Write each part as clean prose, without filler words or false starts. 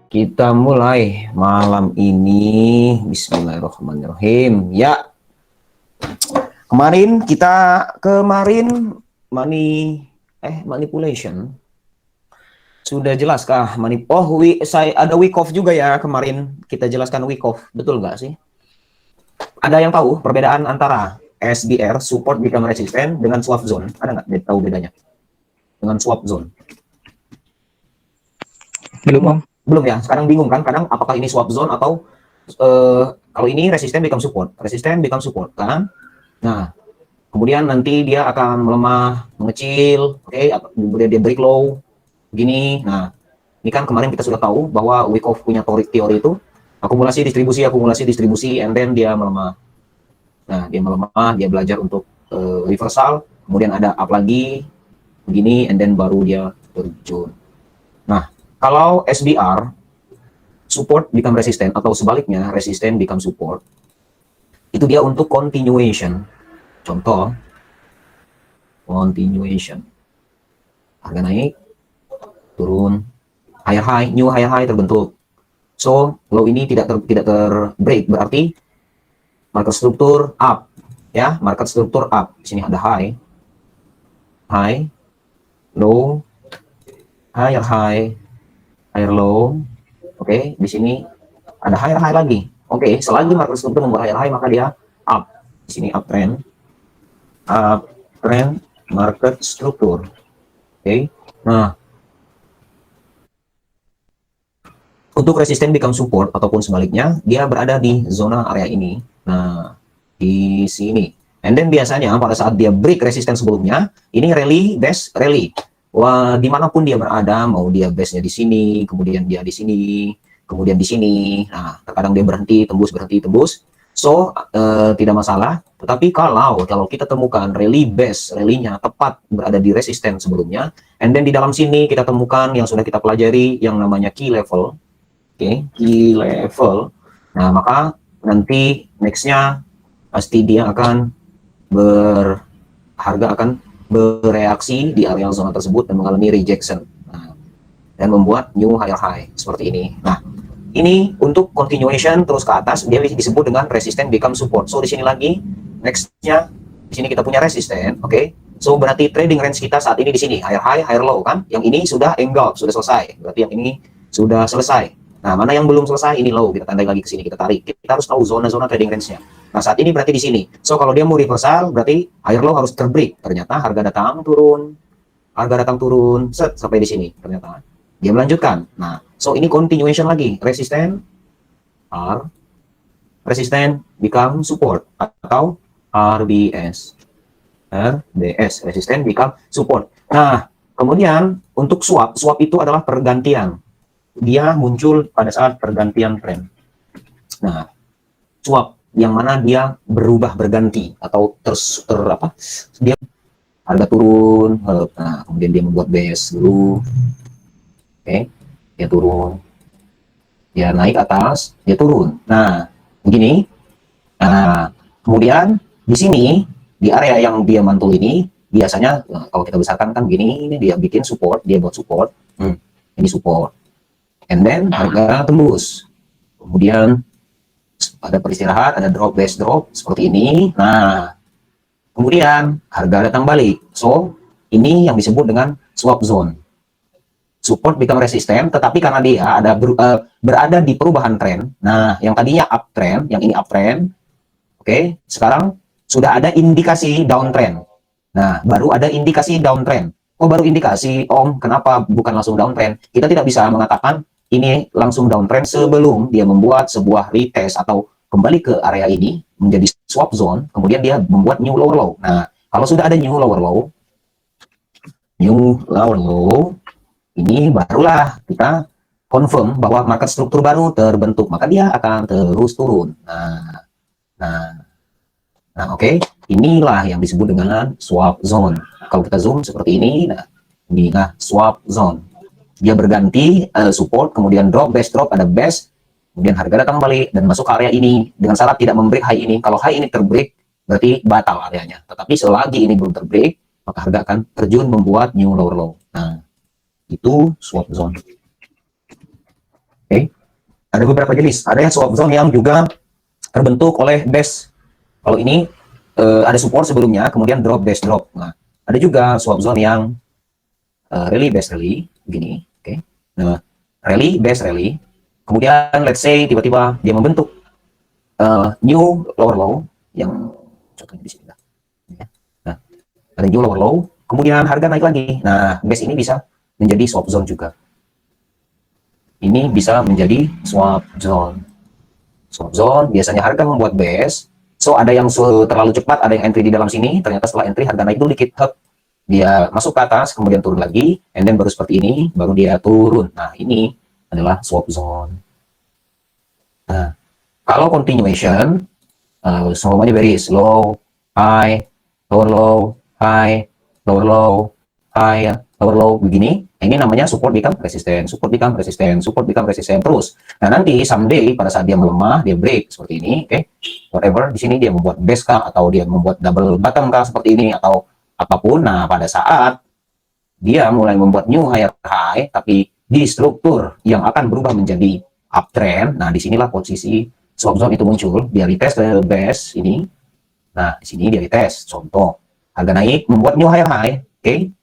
Kita mulai malam ini. Bismillahirrahmanirrahim. Ya, kemarin manipulation. Sudah jelaskah saya ada week off juga ya kemarin. Kita jelaskan week off, betul nggak sih? Ada yang tahu perbedaan antara SBR support become resistant dengan swap zone? Ada nggak tahu bedanya dengan swap zone? Belum, Om. Belum ya. Sekarang bingung kan? Kadang apakah ini swap zone atau kalau ini resisten become support kan? Nah, kemudian nanti dia akan melemah, mengecil, oke, kemudian dia break low, begini. Nah, ini kan kemarin kita sudah tahu bahwa Wyckoff punya teori itu akumulasi distribusi, and then dia melemah. Nah, dia melemah, dia belajar untuk reversal, kemudian ada up lagi, begini, and then baru dia terjun. Nah, kalau SBR, support become resistant, atau sebaliknya, resistant become support, itu dia untuk continuation. Contoh, continuation. Harga naik, turun, higher high, new higher high terbentuk. So, low ini tidak terbreak, berarti market struktur up. Ya, market struktur up. Di sini ada high, low, higher high, higher low. Oke, di sini ada higher high lagi. Oke, selagi market struktur membuat higher high, maka dia up. Di sini uptrend, market struktur. Oke, nah, untuk resisten become support ataupun sebaliknya, dia berada di zona area ini. Nah, di sini. And then biasanya pada saat dia break resisten sebelumnya, ini rally, base, rally. Wah, dimanapun dia berada, mau dia base-nya di sini, kemudian dia di sini, kemudian di sini. Nah, terkadang dia berhenti, tembus. So, tidak masalah. Tetapi kalau kita temukan rally base, rally-nya tepat berada di resisten sebelumnya, and then di dalam sini kita temukan yang sudah kita pelajari yang namanya key level. Oke, key level. Nah, maka nanti next-nya pasti dia akan harga akan bereaksi di area zona tersebut dan mengalami rejection. Nah, dan membuat new higher high seperti ini. Nah, ini untuk continuation terus ke atas, dia disebut dengan resistance become support. So, di sini lagi, next-nya, di sini kita punya resistance, oke. So, berarti trading range kita saat ini di sini, higher high, higher low, kan? Yang ini sudah engulf, sudah selesai. Berarti yang ini sudah selesai. Nah, mana yang belum selesai, ini low, kita tandai lagi ke sini, kita tarik. Kita harus tahu zona-zona trading range-nya. Nah, saat ini berarti di sini. So, kalau dia mau reversal, berarti higher low harus terbreak. Ternyata harga datang turun, set, sampai di sini, ternyata. Dia melanjutkan. Nah, so ini continuation lagi. Resisten become support atau RBS. Resisten become support. Nah, kemudian untuk swap itu adalah pergantian. Dia muncul pada saat pergantian tren. Nah, swap yang mana dia berganti atau dia harga turun, nah kemudian dia membuat base dulu. Oke, dia turun, dia naik atas, dia turun. Nah, begini. Nah, kemudian di sini di area yang dia mantul ini biasanya kalau kita besarkan kan begini, ini dia bikin support, dia buat support. Ini support. And then harga tembus. Kemudian ada peristirahat, ada drop, base drop seperti ini. Nah, kemudian harga datang balik. So, ini yang disebut dengan swap zone. Support become resistant, tetapi karena dia ada berada di perubahan tren. Nah, yang tadinya uptrend, yang ini uptrend, oke, sekarang sudah ada indikasi downtrend. Nah, baru ada indikasi downtrend. Oh, baru indikasi, Om, kenapa bukan langsung downtrend? Kita tidak bisa mengatakan ini langsung downtrend sebelum dia membuat sebuah retest atau kembali ke area ini menjadi swap zone, kemudian dia membuat new lower low. Nah, kalau sudah ada new lower low, ini barulah kita confirm bahwa market struktur baru terbentuk, maka dia akan terus turun. Nah, oke. Inilah yang disebut dengan swap zone. Kalau kita zoom seperti ini, nah swap zone. Dia berganti support, kemudian drop, base drop, ada base, kemudian harga datang balik dan masuk ke area ini dengan syarat tidak membreak high ini. Kalau high ini terbreak, berarti batal areanya. Tetapi selagi ini belum terbreak, maka harga akan terjun membuat new lower low. Nah, itu swap zone. Oke. Ada beberapa jenis. Ada yang swap zone yang juga terbentuk oleh base. Kalau ini ada support sebelumnya, kemudian drop base drop. Nah, ada juga swap zone yang rally base rally begini. Oke. Nah, rally base rally. Kemudian let's say tiba-tiba dia membentuk new lower low yang contohnya di sini. Nah, ada new lower low, kemudian harga naik lagi. Nah, base ini bisa menjadi swap zone juga. Ini bisa menjadi swap zone. Swap zone biasanya harga membuat base. So ada yang terlalu cepat, ada yang entry di dalam sini. Ternyata setelah entry harga naik dulu dikit, hub. Dia masuk ke atas, kemudian turun lagi, and then baru seperti ini, baru dia turun. Nah, ini adalah swap zone. Nah, kalau continuation, semuanya bearish, low, high, lower low, high, lower low, high, lower low, begini. Ini namanya support become resistance, support become resistance, support become resistance terus. Nah, nanti someday pada saat dia melemah, dia break seperti ini, oke. Whatever, di sini dia membuat base kah, atau dia membuat double bottom kah seperti ini, atau apapun. Nah, pada saat dia mulai membuat new higher high, tapi di struktur yang akan berubah menjadi uptrend, nah disinilah posisi swap zone itu muncul. Dia retest ke base ini. Nah, di sini dia retest. Contoh, harga naik membuat new higher high, oke.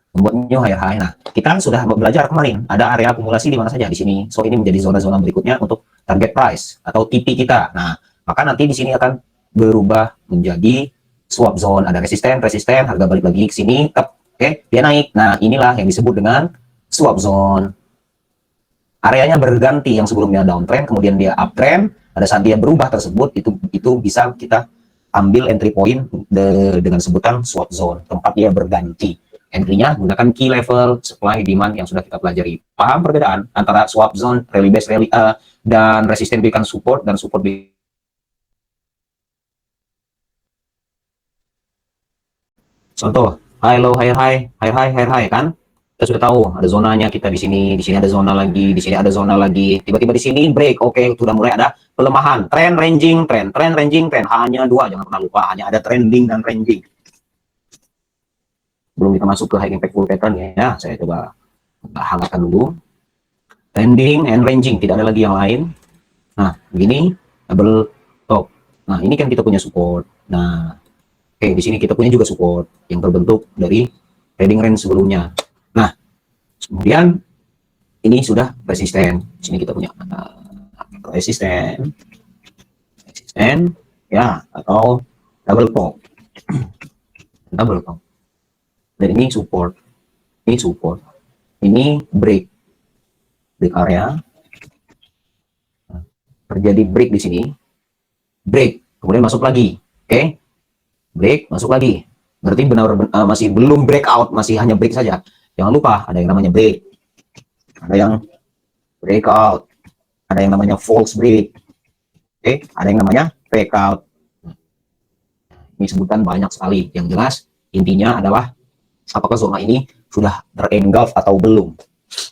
Membuat new higher high. Nah, kita sudah belajar kemarin ada area akumulasi di mana saja di sini. So ini menjadi zona-zona berikutnya untuk target price atau TP kita. Nah, maka nanti di sini akan berubah menjadi swap zone. Ada resisten, harga balik lagi ke sini, oke, dia naik. Nah, inilah yang disebut dengan swap zone. Areanya berganti, yang sebelumnya downtrend, kemudian dia uptrend. Pada saat dia berubah tersebut, itu bisa kita ambil entry point dengan sebutan swap zone. Tempat dia berganti. Entry-nya gunakan key level, supply, demand yang sudah kita pelajari. Paham perbedaan antara swap zone, rally base, rally dan resisten berikan support, dan support contoh, high low, higher high, higher high, higher high, kan? Kita sudah tahu ada zonanya kita di sini ada zona lagi, di sini ada zona lagi. Tiba-tiba di sini break, oke, sudah mulai ada pelemahan. Trend ranging, trend ranging, trend. Hanya dua, jangan pernah lupa, hanya ada trending dan ranging. Belum kita masuk ke high impact full pattern ya, saya coba hangatkan dulu. Trending and ranging, tidak ada lagi yang lain. Nah, begini, double top. Nah, ini kan kita punya support. Nah, oke, di sini kita punya juga support yang terbentuk dari trading range sebelumnya. Nah, kemudian ini sudah resisten. Di sini kita punya resisten, ya, atau double top, double top. Dan ini support, ini break area. Nah, terjadi break di sini, break, kemudian masuk lagi, oke, break, masuk lagi. Berarti benar-benar masih belum breakout, masih hanya break saja. Jangan lupa ada yang namanya break, ada yang breakout, ada yang namanya false break, oke, ada yang namanya breakout. Ini sebutan banyak sekali. Yang jelas intinya adalah apakah zona ini sudah terengulf atau belum.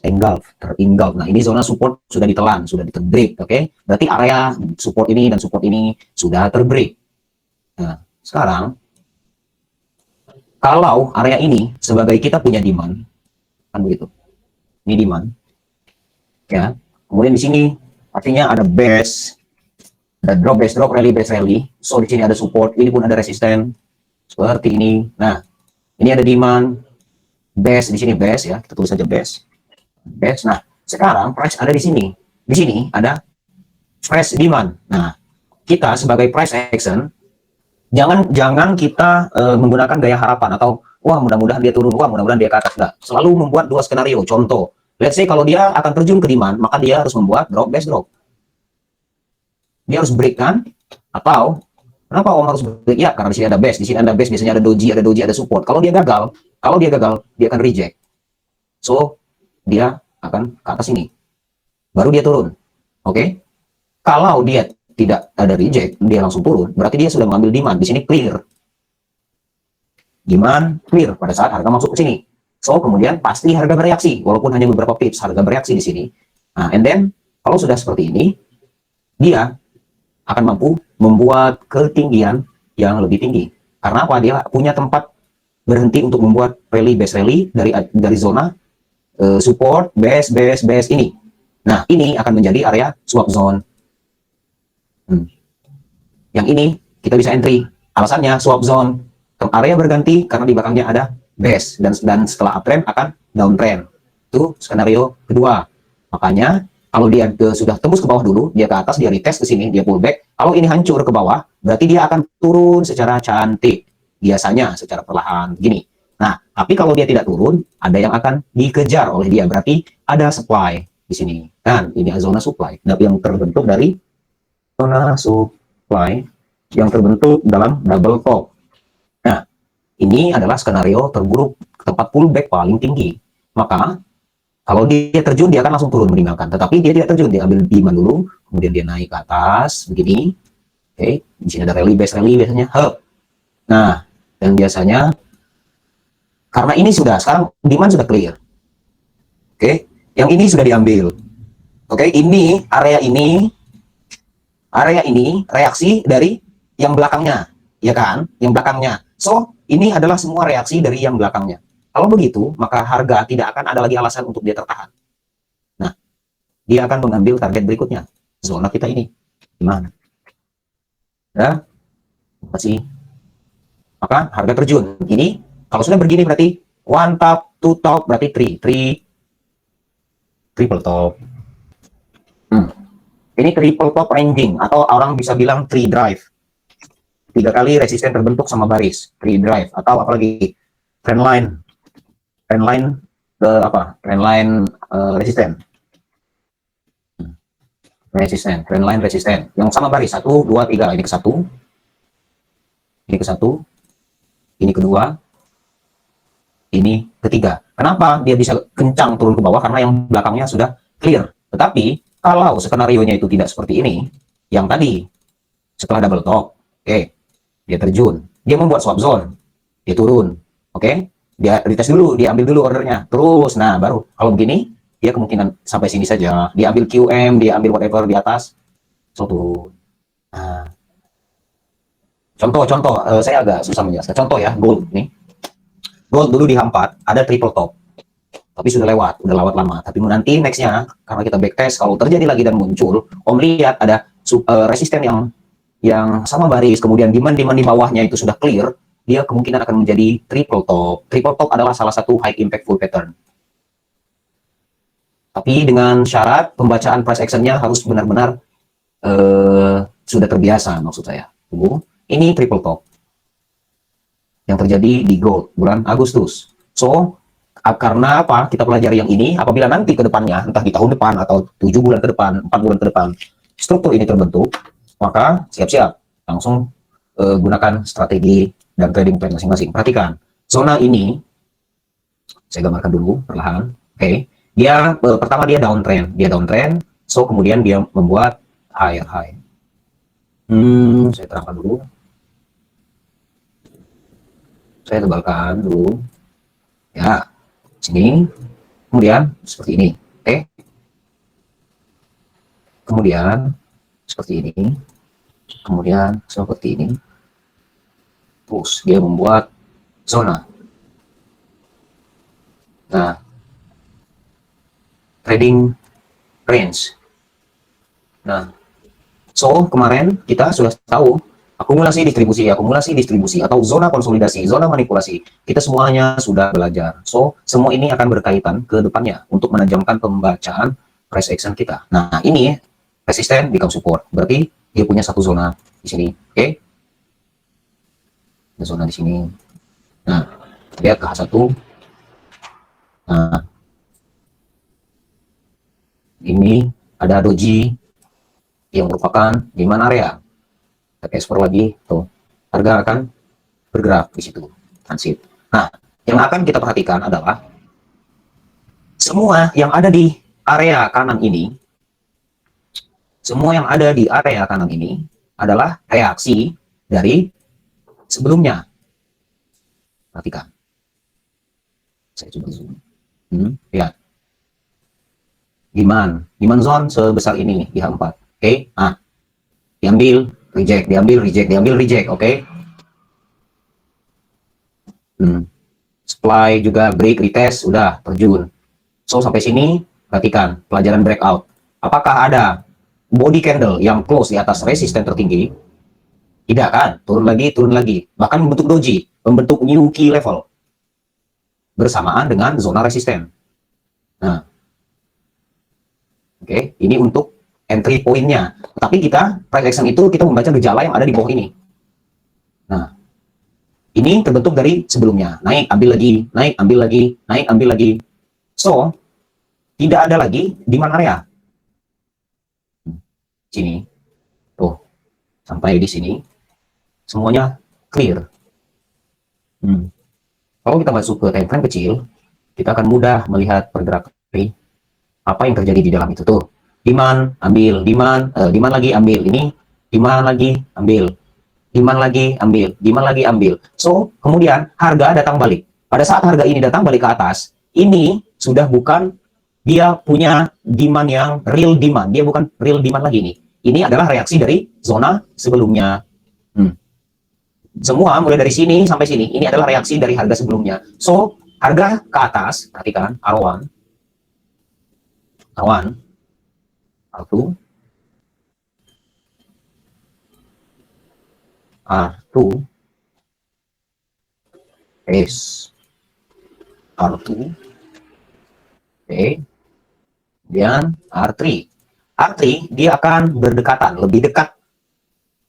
Teringulf. Nah, ini zona support sudah ditelan, sudah diterbreak, oke. Berarti area support ini dan support ini sudah terbreak. Nah, sekarang kalau area ini sebagai kita punya demand, kan begitu. Ini demand. Ya. Kemudian di sini artinya ada base, ada drop base drop, rally base rally. So di sini ada support, ini pun ada resisten seperti ini. Nah, ini ada demand, base, di sini base ya, kita tulis saja base. Base. Nah, sekarang price ada di sini. Di sini ada fresh demand. Nah, kita sebagai price action jangan kita menggunakan gaya harapan atau wah mudah-mudahan dia turun, wah mudah-mudahan dia ke atas. Enggak. Selalu membuat dua skenario. Contoh, let's say kalau dia akan terjun ke demand, maka dia harus membuat drop base drop. Dia harus break kan? Atau kenapa Om harus break? Ya, karena di sini ada base, di sini ada base, biasanya ada doji, ada support. Kalau dia gagal, dia akan reject. So, dia akan ke atas ini. Baru dia turun. Oke? Kalau dia tidak ada reject, dia langsung turun, berarti dia sudah mengambil demand. Di sini clear. Demand clear pada saat harga masuk ke sini. So, kemudian pasti harga bereaksi, walaupun hanya beberapa pips, harga bereaksi di sini. Nah, and then, kalau sudah seperti ini, dia akan mampu membuat ketinggian yang lebih tinggi. Karena apa? Dia punya tempat berhenti untuk membuat rally base rally dari zona support base ini. Nah, ini akan menjadi area swap zone. Yang ini kita bisa entry. Alasannya swap zone, area berganti karena di belakangnya ada base, dan setelah uptrend akan downtrend. Itu skenario kedua. Makanya kalau dia sudah tembus ke bawah dulu, dia ke atas, dia retest ke sini, dia pullback. Kalau ini hancur ke bawah, berarti dia akan turun secara cantik. Biasanya secara perlahan gini. Nah, tapi kalau dia tidak turun, ada yang akan dikejar oleh dia. Berarti ada supply di sini. Kan, ini zona supply. Yang terbentuk dari zona supply yang terbentuk dalam double top. Nah, ini adalah skenario terburuk, tempat pullback paling tinggi. Maka kalau dia terjun, dia akan langsung turun meninggalkan. Tetapi dia tidak terjun, dia ambil demand dulu, kemudian dia naik ke atas begini. Oke, di sini ada rally base, rally biasanya hub. Nah, dan biasanya karena ini sudah sekarang demand sudah clear. Oke, yang ini sudah diambil. Oke, ini area ini reaksi dari yang belakangnya, ya kan? Yang belakangnya. So, ini adalah semua reaksi dari yang belakangnya. Kalau begitu, maka harga tidak akan ada lagi alasan untuk dia tertahan. Nah, dia akan mengambil target berikutnya. Zona kita ini. Gimana? Ya, masih. Maka harga terjun. Ini, kalau sudah begini berarti one top, two top, berarti triple top. Ini triple top ranging, atau orang bisa bilang three drive. 3 kali resisten terbentuk sama baris, three drive, atau apalagi trend line trend line resisten yang sama baris 1, 2, 3. Ini ke 1, ini ke 1, ini kedua, ini ketiga. Kenapa dia bisa kencang turun ke bawah? Karena yang belakangnya sudah clear. Tetapi kalau skenario-nya itu tidak seperti ini, yang tadi setelah double top, oke, dia terjun, dia membuat swap zone, dia turun, oke, dia retest dulu, dia ambil dulu ordernya, terus, nah baru kalau begini dia kemungkinan sampai sini saja, dia ambil QM, dia ambil whatever di atas, so turun. Nah, contoh saya agak susah menjelaskan. Contoh ya, gold nih, gold dulu di H4 ada triple top, tapi sudah lewat lama. Tapi nanti nextnya karena kita backtest, kalau terjadi lagi dan muncul, Om lihat ada resisten yang sama baris, kemudian demand di bawahnya itu sudah clear, dia kemungkinan akan menjadi triple top. Triple top adalah salah satu high impactful pattern. Tapi dengan syarat pembacaan price action-nya harus benar-benar sudah terbiasa, maksud saya. Ini triple top yang terjadi di gold bulan Agustus. So, karena apa? Kita pelajari yang ini, apabila nanti ke depannya, entah di tahun depan atau 7 bulan ke depan, 4 bulan ke depan, struktur ini terbentuk, maka siap-siap langsung gunakan strategi dan trading plan masing-masing. Perhatikan, zona ini saya gambarkan dulu perlahan. Oke, dia pertama dia downtrend, so kemudian dia membuat higher high. Saya terangkan dulu. Saya tebalkan dulu. Ya, sini. Kemudian seperti ini. Oke. Kemudian seperti ini. Kemudian seperti ini. Terus dia membuat zona. Nah, trading range. Nah, so kemarin kita sudah tahu akumulasi distribusi atau zona konsolidasi, zona manipulasi. Kita semuanya sudah belajar. So, semua ini akan berkaitan ke depannya untuk menajamkan pembacaan price action kita. Nah, ini resisten become support. Berarti dia punya satu zona di sini. Oke. Ada zona di sini. Nah, lihat ke H1. Nah, ini ada doji yang merupakan demand area. Kita explore lagi, tuh harga akan bergerak di situ, transit. Nah, yang akan kita perhatikan adalah semua yang ada di area kanan ini, adalah reaksi dari sebelumnya. Perhatikan. Saya coba zoom. Lihat. Demand zone sebesar ini di H4. Oke, nah, diambil, reject, oke. Supply juga break, retest, udah terjun. So, sampai sini, perhatikan, pelajaran breakout. Apakah ada body candle yang close di atas resisten tertinggi? Tidak kan? Turun lagi. Bahkan membentuk doji, membentuk new key level bersamaan dengan zona resisten. Nah, oke, ini untuk entry point-nya. Tapi kita price action itu kita membaca gejala yang ada di bawah ini. Nah, ini terbentuk dari sebelumnya. Naik, ambil lagi, naik, ambil lagi, naik, ambil lagi. So, tidak ada lagi demand area. Sini. Tuh, sampai di sini. Semuanya clear. Kalau kita masuk ke time frame kecil, kita akan mudah melihat pergerakan apa yang terjadi di dalam itu tuh. Demand, ambil, demand lagi ambil, ini demand lagi ambil, demand lagi ambil, demand lagi ambil. So, kemudian harga datang balik. Pada saat harga ini datang balik ke atas, ini sudah bukan dia punya demand yang real demand. Dia bukan real demand lagi nih. Ini adalah reaksi dari zona sebelumnya. Semua mulai dari sini sampai sini, ini adalah reaksi dari harga sebelumnya. So, harga ke atas, perhatikan, R1, R1, R2, R2, S, R2, oke, dan R3. R3 dia akan berdekatan, lebih dekat.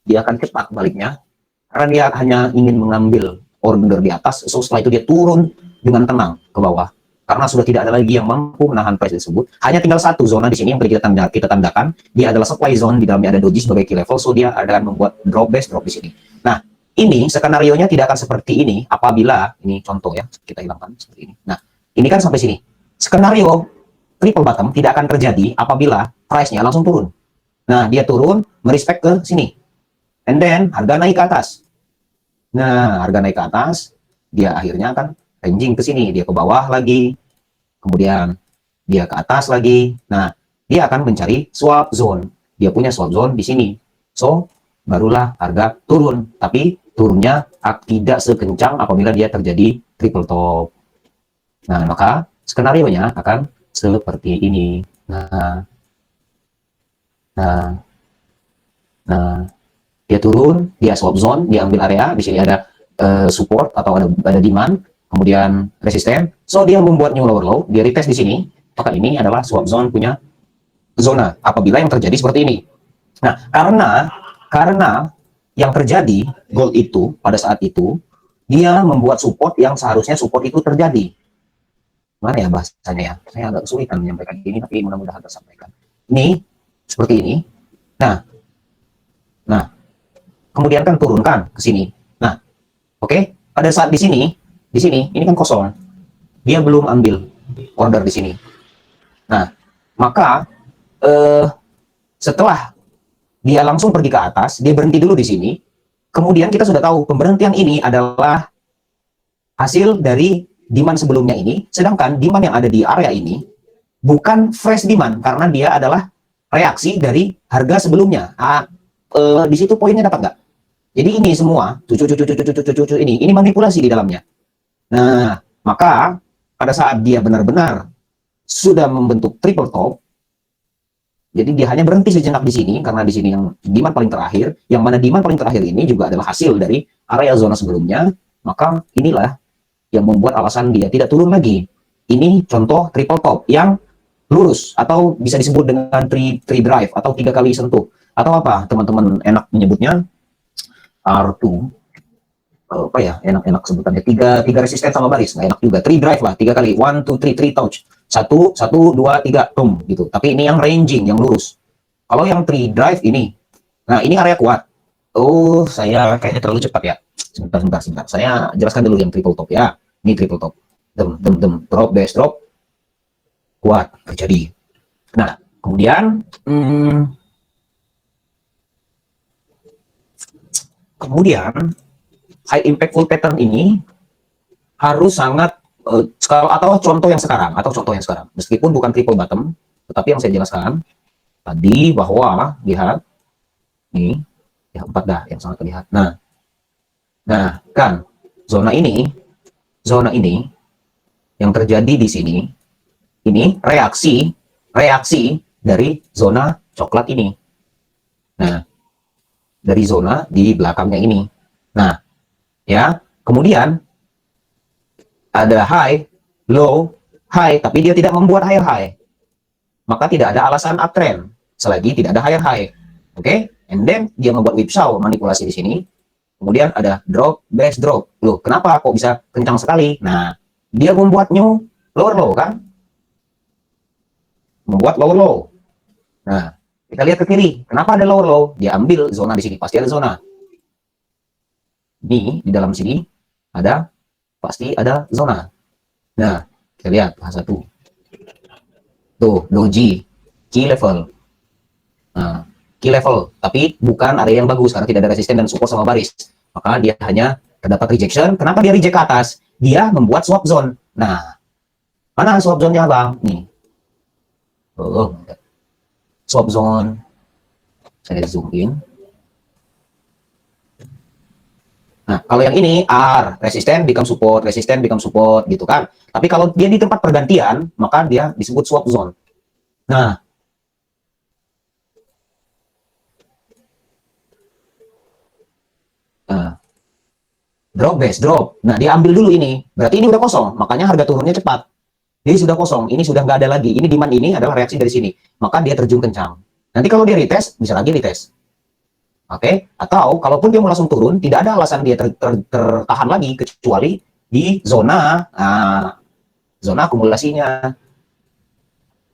Dia akan cepat baliknya, karena dia hanya ingin mengambil order di atas, so setelah itu dia turun dengan tenang ke bawah. Karena sudah tidak ada lagi yang mampu menahan price tersebut. Hanya tinggal satu zona di sini yang kita tandakan. Dia adalah supply zone, di dalamnya ada doji sebagai key level, so dia akan membuat drop base, drop di sini. Nah, ini skenario-nya tidak akan seperti ini apabila, ini contoh ya, kita hilangkan seperti ini. Nah, ini kan sampai sini. Skenario triple bottom tidak akan terjadi apabila price-nya langsung turun. Nah, dia turun, merespek ke sini. And then, harga naik ke atas. Nah, harga naik ke atas, dia akhirnya akan ranging ke sini. Dia ke bawah lagi, kemudian dia ke atas lagi. Nah, dia akan mencari swap zone. Dia punya swap zone di sini. So, barulah harga turun. Tapi, turunnya tidak sekencang apabila dia terjadi triple top. Nah, maka skenario-nya akan seperti ini. Nah, dia turun, dia swap zone, dia ambil area, di sini ada support atau ada demand, kemudian resisten. So dia membuat new lower low, dia retest di sini, maka ini adalah swap zone punya zona apabila yang terjadi seperti ini. Nah, karena yang terjadi gold itu pada saat itu dia membuat support yang seharusnya support itu terjadi. Mana ya bahasanya ya? Saya agak kesulitan menyampaikan ini, tapi mudah-mudahan tersampaikan. Ini seperti ini. Nah, kemudian kan turunkan ke sini. Nah, oke, pada saat di sini ini kan kosong. Dia belum ambil order di sini. Nah, maka setelah dia langsung pergi ke atas, dia berhenti dulu di sini. Kemudian kita sudah tahu pemberhentian ini adalah hasil dari demand sebelumnya ini, sedangkan demand yang ada di area ini bukan fresh demand karena dia adalah reaksi dari harga sebelumnya. Di situ poinnya dapat nggak? Jadi ini semua ini manipulasi di dalamnya. Nah, maka pada saat dia benar-benar sudah membentuk triple top, jadi dia hanya berhenti sejenak di sini karena di sini yang demand paling terakhir, yang mana demand paling terakhir ini juga adalah hasil dari area zona sebelumnya, maka inilah yang membuat alasan dia tidak turun lagi. Ini contoh triple top yang lurus atau bisa disebut dengan three drive atau 3 kali sentuh atau apa teman-teman enak menyebutnya R2 apa ya enak sebutannya tiga resisten sama baris nggak enak juga 3 drive lah 3 kali 1 2 3 touch 1 2 3 boom gitu, tapi ini yang ranging yang lurus. Kalau yang 3 drive ini, nah ini area kuat. Oh saya kayaknya terlalu cepat ya, sebentar saya jelaskan dulu yang triple top ya. Ini triple top drop base drop kuat terjadi. Nah kemudian high impactful pattern ini harus sangat atau contoh yang sekarang meskipun bukan triple bottom, tetapi yang saya jelaskan tadi bahwa lihat nih yang 4 dah yang sangat terlihat. Nah kan zona ini yang terjadi di sini ini reaksi dari zona coklat ini. Nah, dari zona di belakangnya ini. Nah, ya, kemudian ada high, low, high, tapi dia tidak membuat higher high. Maka tidak ada alasan uptrend selagi tidak ada higher high. Oke? Okay? And then dia membuat whipsaw manipulasi di sini. Kemudian ada drop, base drop. Loh, kenapa kok bisa kencang sekali? Nah, dia membuat new lower low kan? Membuat lower low. Nah, kita lihat ke kiri. Kenapa ada lower low? Dia ambil zona di sini. Pasti ada zona. Ini di dalam sini ada, pasti ada zona. Nah, kita lihat satu. Tuh, doji, key level. Nah, key level, tapi bukan area yang bagus karena tidak ada resisten dan support sama baris. Maka dia hanya terdapat rejection. Kenapa dia reject ke atas? Dia membuat swap zone. Nah, mana swap zone-nya, Bang? Nih. Oh, swap zone. Saya zoom in. Nah, kalau yang ini R, resisten become support gitu kan. Tapi kalau dia di tempat pergantian, maka dia disebut swap zone. Nah, drop base drop. Nah, dia ambil dulu ini. Berarti ini udah kosong, makanya harga turunnya cepat. Jadi sudah kosong, ini sudah nggak ada lagi. Ini demand ini adalah reaksi dari sini. Maka dia terjun kencang. Nanti kalau dia retest, bisa lagi retest. Oke, atau kalaupun dia mau langsung turun, tidak ada alasan dia tertahan lagi kecuali di zona zona akumulasinya.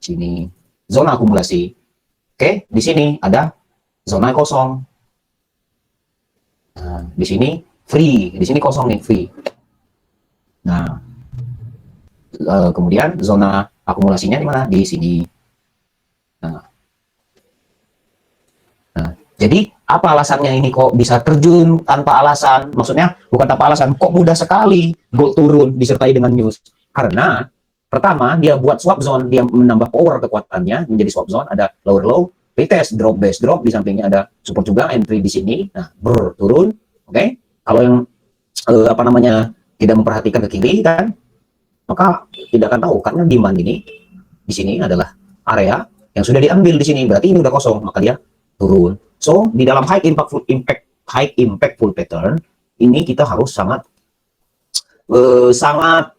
Sini, zona akumulasi. Oke, di sini ada zona kosong. Nah, di sini free, di sini kosong nih, free. Nah, kemudian zona akumulasinya di mana? Di sini. Nah, jadi apa alasannya ini kok bisa terjun tanpa alasan? Maksudnya bukan tanpa alasan, kok mudah sekali gold turun disertai dengan news? Karena pertama dia buat swap zone, dia menambah power kekuatannya menjadi swap zone, ada lower low, retest, drop base drop, di sampingnya ada support juga, entry di sini. Nah, turun. Oke. Kalau yang apa namanya tidak memperhatikan ke kiri kan, maka tidak akan tahu karena demand ini di sini adalah area yang sudah diambil di sini, berarti ini udah kosong, maka dia turun. So, di dalam high impact full pattern ini kita harus sangat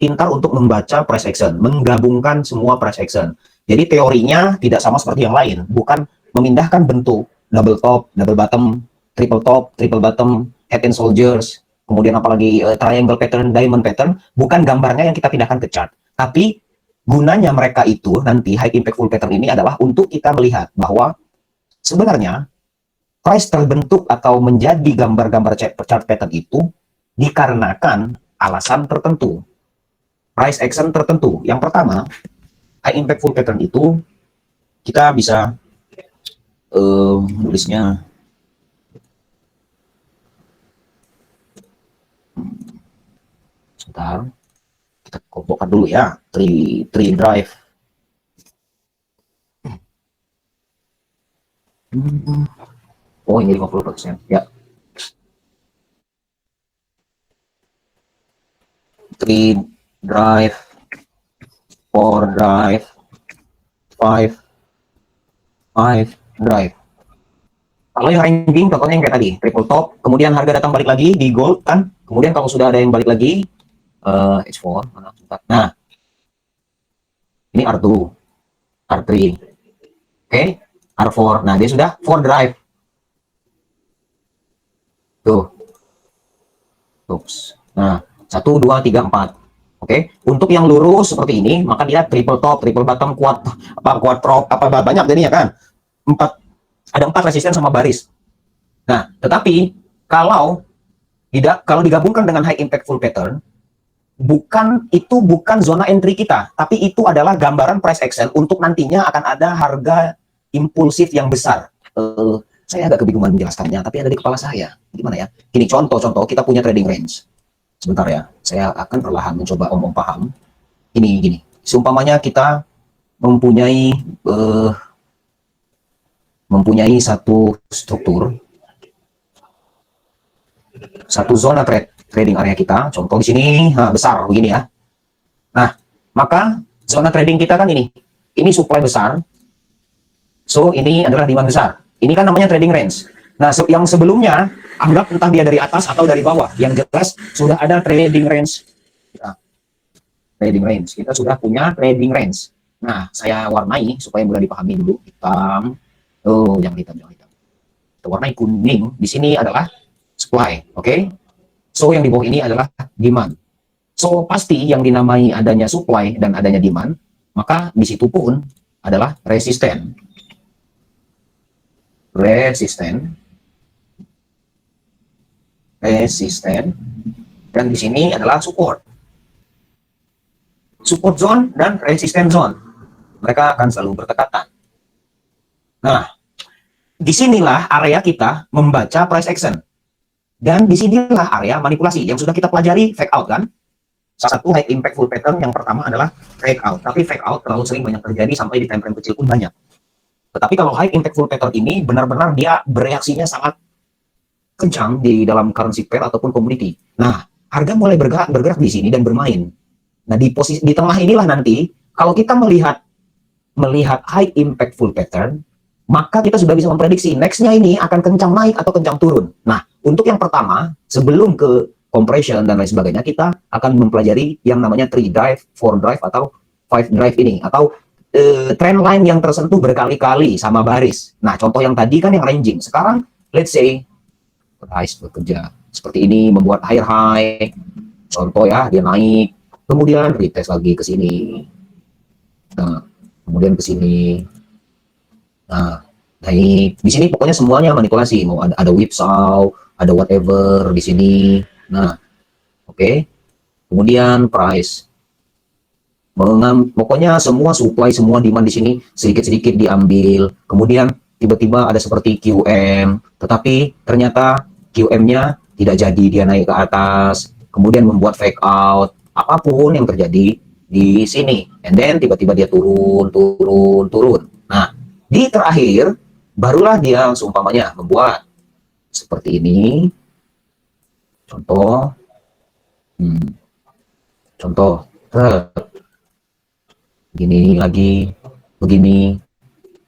pintar untuk membaca price action, menggabungkan semua price action. Jadi teorinya tidak sama seperti yang lain, bukan memindahkan bentuk double top, double bottom, triple bottom, head and shoulders, kemudian apalagi triangle pattern, diamond pattern, bukan gambarnya yang kita pindahkan ke chart, tapi gunanya mereka itu nanti high impact full pattern ini adalah untuk kita melihat bahwa sebenarnya price terbentuk atau menjadi gambar-gambar chart pattern itu dikarenakan alasan tertentu, price action tertentu. Yang pertama, high impact full pattern itu kita bisa nulisnya sebentar, kita kompokkan dulu ya, tree drive. Oh, ini 50% ya. 3 drive, 4 drive, 5 drive. Kalau yang ranging contohnya yang kayak tadi, triple top, kemudian harga datang balik lagi di gold kan, kemudian kalau sudah ada yang balik lagi H4, nah ini R2, R3, oke, R4, nah dia sudah 4 drive. Tuh. Oops. Nah, 1, 2, 3, 4. Oke. Untuk yang lurus seperti ini, maka dia triple top, triple bottom, quad drop, banyak jadinya kan. Ada 4 resisten sama baris. Nah, tetapi kalau digabungkan dengan high impact full pattern, bukan zona entry kita, tapi itu adalah gambaran price action untuk nantinya akan ada harga impulsif yang besar. Saya agak kebingungan menjelaskannya, tapi ada di kepala saya. Gimana ya? Gini, contoh kita punya trading range. Sebentar ya, saya akan perlahan mencoba om paham. Ini gini, seumpamanya kita mempunyai satu struktur, satu zona trading area kita. Contoh di sini besar begini ya. Nah, maka zona trading kita kan ini supply besar. So, ini adalah demand besar. Ini kan namanya trading range. Nah, yang sebelumnya, anggap entah dia dari atas atau dari bawah. Yang jelas, sudah ada trading range. Nah, trading range. Kita sudah punya trading range. Nah, saya warnai supaya mudah dipahami dulu. Hitam. Oh, yang hitam, yang hitam. Kita warnai kuning. Di sini adalah supply. Oke? So, yang di bawah ini adalah demand. So, pasti yang dinamai adanya supply dan adanya demand, maka di situ pun adalah resisten. Resisten. Dan di sini adalah support. Support zone dan resistance zone. Mereka akan selalu berdekatan. Nah, disinilah area kita membaca price action. Dan disinilah area manipulasi yang sudah kita pelajari fake out kan. Salah satu high impactful pattern yang pertama adalah fake out. Tapi fake out terlalu sering banyak terjadi sampai di time frame kecil pun banyak. Tetapi kalau high impactful pattern ini benar-benar dia bereaksinya sangat kencang di dalam currency pair ataupun komoditi. Nah, harga mulai bergerak di sini dan bermain. Nah, di posisi di tengah inilah nanti kalau kita melihat high impactful pattern, maka kita sudah bisa memprediksi nextnya ini akan kencang naik atau kencang turun. Nah, untuk yang pertama, sebelum ke compression dan lain sebagainya, kita akan mempelajari yang namanya 3 drive, 4 drive, atau 5 drive ini, atau trend line yang tersentuh berkali-kali sama baris. Nah, contoh yang tadi kan yang ranging. Sekarang, let's say, price bekerja seperti ini, membuat higher high, contoh ya, dia naik, kemudian retest lagi ke sini, nah, kemudian ke sini, nah, naik, di sini pokoknya semuanya manipulasi, mau ada whipsaw, ada whatever di sini, nah, oke. Kemudian price, pokoknya semua supply, semua demand di sini sedikit-sedikit diambil, kemudian tiba-tiba ada seperti QM, tetapi ternyata QM-nya tidak jadi, dia naik ke atas, kemudian membuat fake out, apapun yang terjadi di sini, and then tiba-tiba dia turun. Nah, di terakhir barulah dia seumpamanya membuat seperti ini, contoh, begini lagi, begini,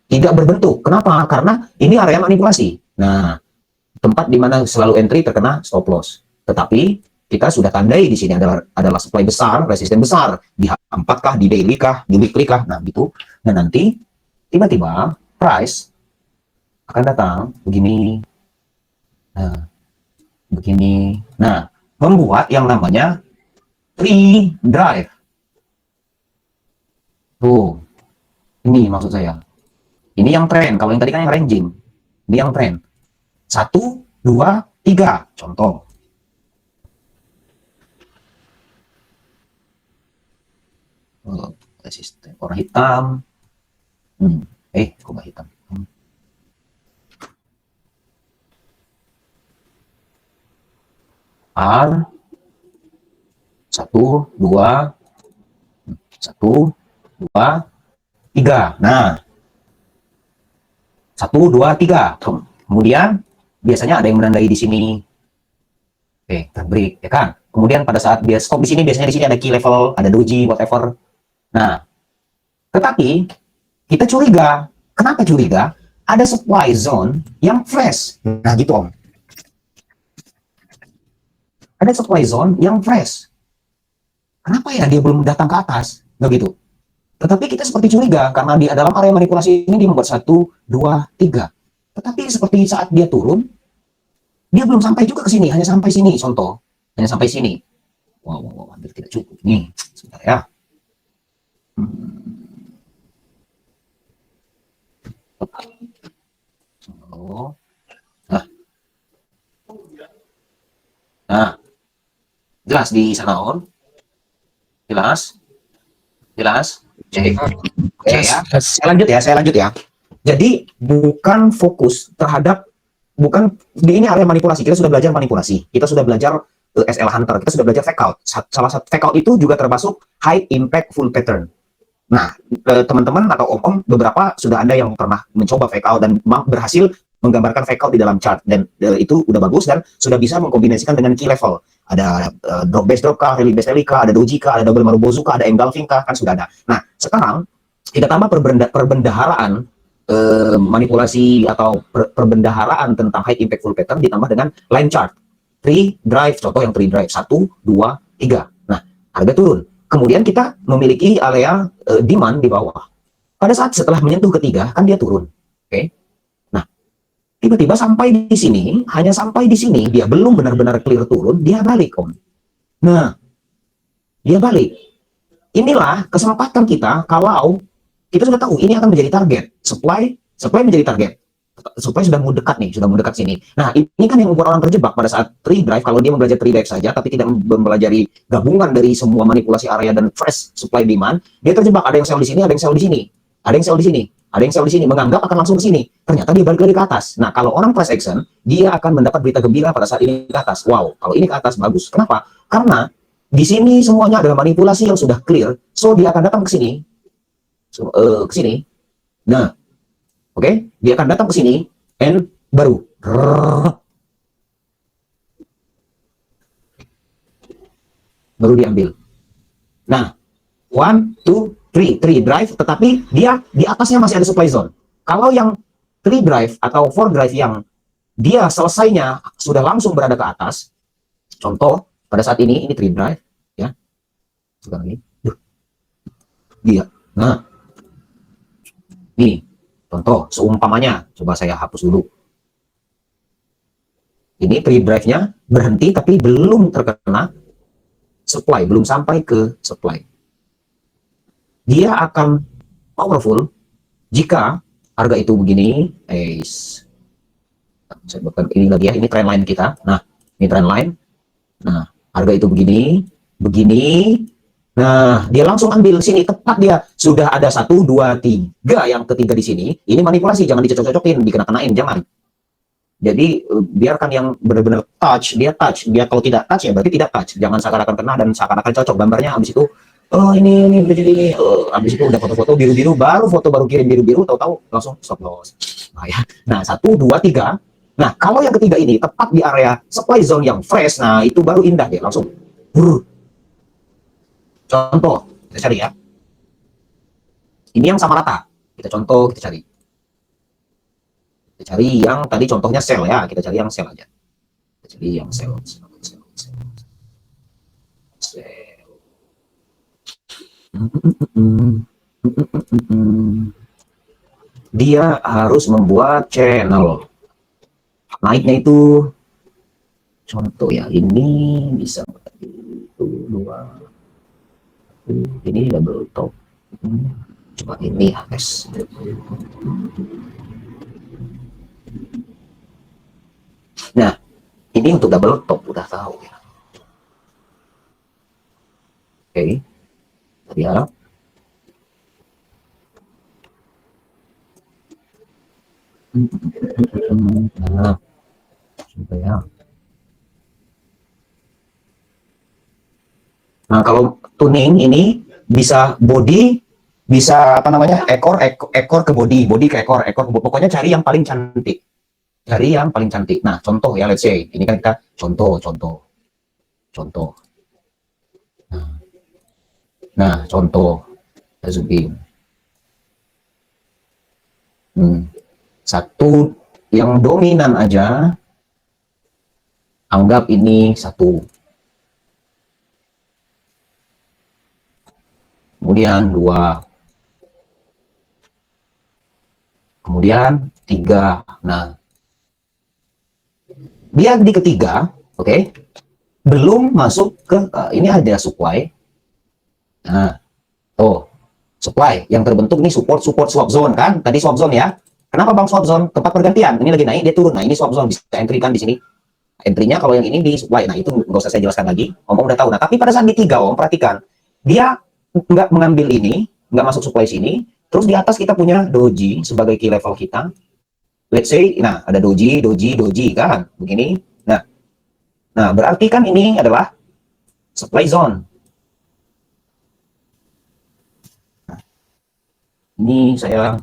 tidak berbentuk. Kenapa? Karena ini area manipulasi. Nah, tempat di mana selalu entry terkena stop loss. Tetapi kita sudah tandai di sini adalah supply besar, resisten besar, di H4 kah, di daily kah, di weekly kah, nah gitu. Dan nanti tiba-tiba price akan datang begini, nah begini, nah membuat yang namanya 3 drive. Tuh, ini maksud saya. Ini yang tren, kalau yang tadi kan yang ranging, ini yang tren. 1, 2, 3, contoh. Resisten warna hitam. Kok nggak hitam? R 1, 2, 1, 2, 3. Nah, 1, 2, 3. Kemudian biasanya ada yang menandai di sini. Terbreak, ya kan? Kemudian pada saat dia stop di sini, biasanya di sini ada key level, ada doji, whatever. Nah, tetapi kita curiga. Kenapa curiga? Ada supply zone yang fresh. Nah, gitu Om. Ada supply zone yang fresh. Kenapa ya dia belum datang ke atas? Nggak gitu. Tetapi kita seperti curiga karena di dalam area manipulasi ini dia membuat 1, 2, 3. Tetapi seperti saat dia turun, dia belum sampai juga ke sini, hanya sampai sini, contoh. Hanya sampai sini. Wow, hampir tidak cukup. Nih, sebentar ya. Nah, jelas di sana Om. Jelas. Cek. Oke ya. Saya lanjut ya. Jadi bukan fokus terhadap, di ini area manipulasi. Kita sudah belajar manipulasi. Kita sudah belajar SL Hunter. Kita sudah belajar fake out. Salah satu fake out itu juga termasuk high impact full pattern. Nah, teman-teman atau om-om beberapa sudah ada yang pernah mencoba fake out dan berhasil menggambarkan fake out di dalam chart, dan itu udah bagus dan sudah bisa mengkombinasikan dengan key level. Ada drop base drop kah, rally base rally kah, ada doji kah, ada double marubozu kah, ada engulfing kah, kan sudah ada. Nah, sekarang kita tambah perbendaharaan manipulasi atau perbendaharaan tentang high impactful pattern ditambah dengan line chart. Tree drive, contoh yang tree drive 1, 2, 3. Nah, harga turun. Kemudian kita memiliki area demand di bawah. Pada saat setelah menyentuh ketiga, kan dia turun. Oke. Nah, tiba-tiba sampai di sini, hanya sampai di sini, dia belum benar-benar clear turun, dia balik, Om. Nah, dia balik. Inilah kesempatan kita kalau kita sudah tahu ini akan menjadi target. Supply menjadi target. Supply sudah mau dekat nih, sudah mau dekat sini. Nah, ini kan yang membuat orang terjebak pada saat tree drive. Kalau dia mempelajari tree drive saja, tapi tidak mempelajari gabungan dari semua manipulasi area dan fresh supply demand, dia terjebak. Ada yang sell di sini, ada yang sell di sini, ada yang sell di sini, ada yang sell di sini, menganggap akan langsung ke sini. Ternyata dia balik lagi ke atas. Nah, kalau orang price action, dia akan mendapat berita gembira pada saat ini ke atas. Wow, kalau ini ke atas bagus. Kenapa? Karena di sini semuanya adalah manipulasi yang sudah clear, so dia akan datang ke sini, ke sini. Nah, oke, dia akan datang ke sini, and baru diambil. Nah, 1, 2, 3, tree drive, tetapi dia di atasnya masih ada supply zone. Kalau yang tree drive atau 4 drive yang dia selesainya sudah langsung berada ke atas, contoh pada saat ini tree drive, ya, sekarang ini, dia. Nah, ini contoh seumpamanya, coba saya hapus dulu. Ini tree drive-nya berhenti tapi belum terkena supply, belum sampai ke supply. Dia akan powerful jika harga itu begini. Saya buatkan ini lagi ya, ini trend line kita. Nah, ini trend line. Nah, harga itu begini, begini. Nah, dia langsung ambil sini, tepat dia sudah ada 1, 2, 3, yang ketiga di sini. Ini manipulasi, jangan dicocok-cocokin, dikena-kenain, jangan. Jadi biarkan yang benar-benar touch, dia touch. Dia kalau tidak touch ya berarti tidak touch. Jangan seakan-akan kena dan seakan-akan cocok gambarnya. Habis itu, oh ini begini. Habis itu udah foto-foto biru-biru, baru kirim biru-biru, tahu-tahu langsung stop loss. Nah, ya. Nah, 1, 2, 3. Nah, kalau yang ketiga ini tepat di area supply zone yang fresh, nah itu baru indah dia langsung. Contoh, kita cari ya. Ini yang sama rata. Kita contoh, kita cari. Kita cari yang tadi contohnya sell ya. Kita cari yang sell aja. Kita cari yang sell. Dia harus membuat channel. Naiknya itu contoh ya. Ini bisa 2. Ini double top. Coba ini ya guys. Nah, ini untuk double top udah tahu ya. Oke. Ya. Nah, coba ya. Nah, kalau tuning ini bisa body, bisa apa namanya, ekor ke body ke ekor ke body. Pokoknya cari yang paling cantik. Cari yang paling cantik. Nah, contoh ya, let's say. Ini kan kita contoh. Nah, contoh. Kita zoom in. Satu yang dominan aja. Anggap ini 1. Kemudian 2. Kemudian 3. Nah, dia di ketiga, oke, belum masuk ke ini ada supply. Nah, supply yang terbentuk ini support swap zone kan? Tadi swap zone ya. Kenapa bang swap zone? Tempat pergantian. Ini lagi naik, dia turun. Nah, ini swap zone bisa entry kan di sini. Entry-nya kalau yang ini di supply. Nah, itu nggak usah saya jelaskan lagi. Om udah tahu. Nah, tapi pada saat di 3, Om perhatikan, dia nggak mengambil ini, nggak masuk supply sini. Terus di atas kita punya doji sebagai key level kita. Let's say, nah ada doji kan, begini. Nah, berarti kan ini adalah supply zone. Nah, ini saya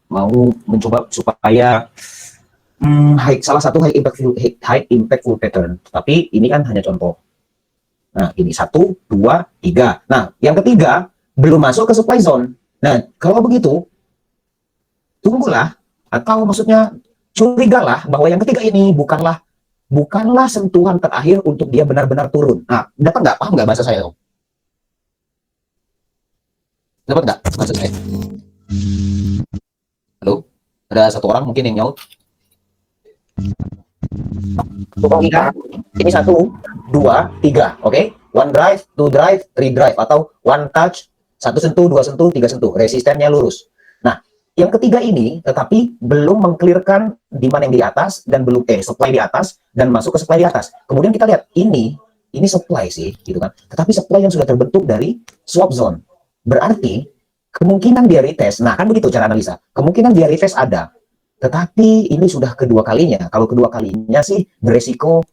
mau mencoba supaya salah satu high impactful pattern. Tapi ini kan hanya contoh. Nah, ini 1, 2, 3. Nah, yang ketiga belum masuk ke supply zone. Nah, kalau begitu, tunggulah, atau maksudnya curigalah bahwa yang ketiga ini bukanlah sentuhan terakhir untuk dia benar-benar turun. Nah, dapat nggak? Paham nggak bahasa saya? Dapat nggak bahasa saya? Halo? Ada satu orang mungkin yang nyaut. Tukang ikan, ini satu, dua, tiga, oke? Okay? One drive, two drive, three drive, atau one touch, satu sentuh, dua sentuh, tiga sentuh. Resistennya lurus. Nah, yang ketiga ini tetapi belum mengclearkan demand yang di atas dan belum supply di atas dan masuk ke supply di atas. Kemudian kita lihat ini supply sih, gitu kan? Tetapi supply yang sudah terbentuk dari swap zone. Berarti kemungkinan dia retest. Nah, kan begitu cara analisa. Kemungkinan dia retest ada. Tetapi ini sudah kedua kalinya. Kalau kedua kalinya sih beresiko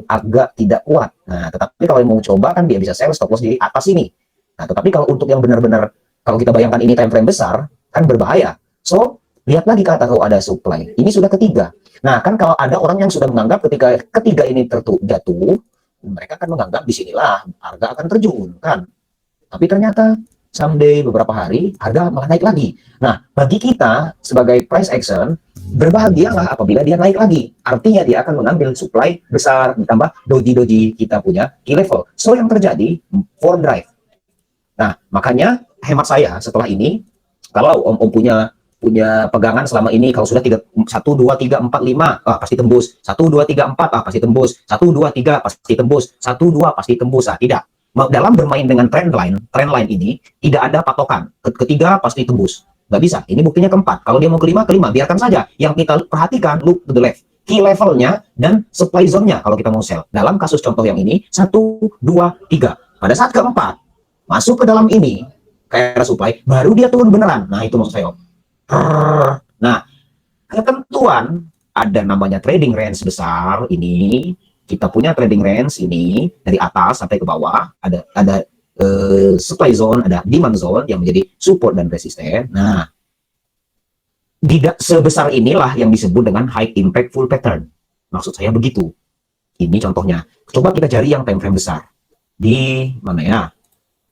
agak tidak kuat. Nah, tetapi kalau mau coba kan dia bisa sell stop loss di atas ini. Nah, tetapi kalau untuk yang benar-benar, kalau kita bayangkan ini time frame besar, kan berbahaya. So, lihat lagi kata kalau ada supply. Ini sudah ketiga. Nah, kan kalau ada orang yang sudah menganggap ketika ketiga ini jatuh, mereka akan menganggap disinilah harga akan terjun, kan? Tapi ternyata someday beberapa hari harga malah naik lagi. Nah, bagi kita sebagai price action, berbahagialah apabila dia naik lagi. Artinya dia akan mengambil supply besar ditambah doji-doji kita punya key level. So yang terjadi for drive. Nah, makanya hemat saya setelah ini, kalau Om punya pegangan selama ini, kalau sudah 1, 2, 3, 4, 5 pasti tembus, 1, 2, 3, 4 pasti tembus, 1, 2, 3 pasti tembus, 1, 2 pasti tembus. Tidak. Dalam bermain dengan trend line ini tidak ada patokan. Ketiga pasti tembus. Nggak bisa. Ini buktinya keempat. Kalau dia mau kelima, biarkan saja. Yang kita perhatikan, look to the left. Key levelnya dan supply zone-nya kalau kita mau sell. Dalam kasus contoh yang ini, 1, 2, 3. Pada saat keempat, masuk ke dalam ini, kayak supply, baru dia turun beneran. Nah, itu maksud saya. Nah, ketentuan ada namanya trading range besar ini. Kita punya trading range ini dari atas sampai ke bawah, ada supply zone, ada demand zone yang menjadi support dan resisten. Nah, tidak sebesar inilah yang disebut dengan high impactful pattern. Maksud saya begitu. Ini contohnya. Coba kita cari yang time frame besar. Di mana ya?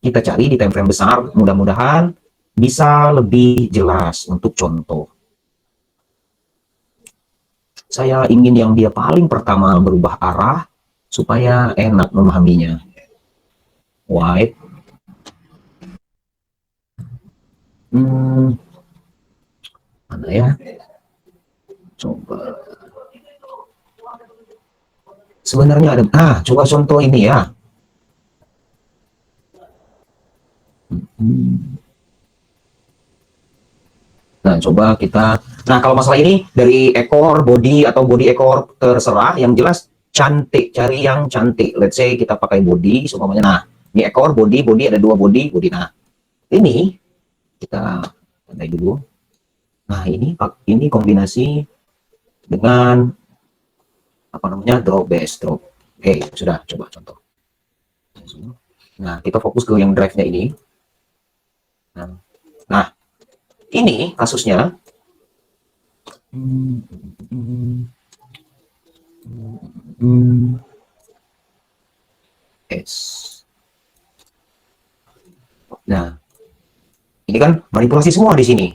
Kita cari di time frame besar, mudah-mudahan bisa lebih jelas untuk contoh. Saya ingin yang dia paling pertama berubah arah supaya enak memahaminya. White. Mana ya? Coba. Sebenarnya ada. Coba contoh ini ya. Nah, coba kita. Nah, kalau masalah ini dari ekor, body atau body ekor terserah. Yang jelas cantik, cari yang cantik. Let's say kita pakai body, semuanya. Nah, ini ekor, body ada dua body. Nah, ini kita tandai dulu. Nah, ini kombinasi dengan apa namanya drop base drop. Oke, sudah coba contoh. Nah, kita fokus ke yang drive-nya ini. Nah, ini kasusnya. Nah, ini kan manipulasi semua di sini.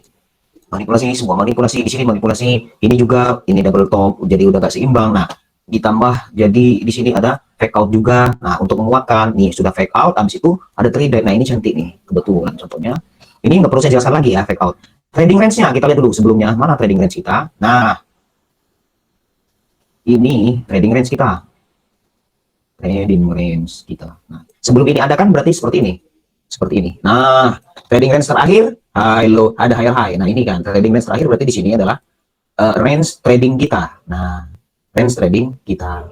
Manipulasi di sini, manipulasi ini juga, ini double top, jadi udah gak seimbang. Nah, ditambah jadi di sini ada fake out juga. Nah, untuk menguatkan, nih sudah fake out, habis itu ada trade. Nah, ini cantik nih, kebetulan contohnya. Ini nggak perlu saya jelaskan lagi ya, fake out. Trading range-nya kita lihat dulu sebelumnya. Mana trading range kita? Nah, ini trading range kita. Trading range kita. Nah, sebelum ini ada kan berarti seperti ini. Seperti ini. Nah, trading range terakhir, high low, ada higher high. Nah, ini kan trading range terakhir berarti di sini adalah range trading kita. Nah, range trading kita.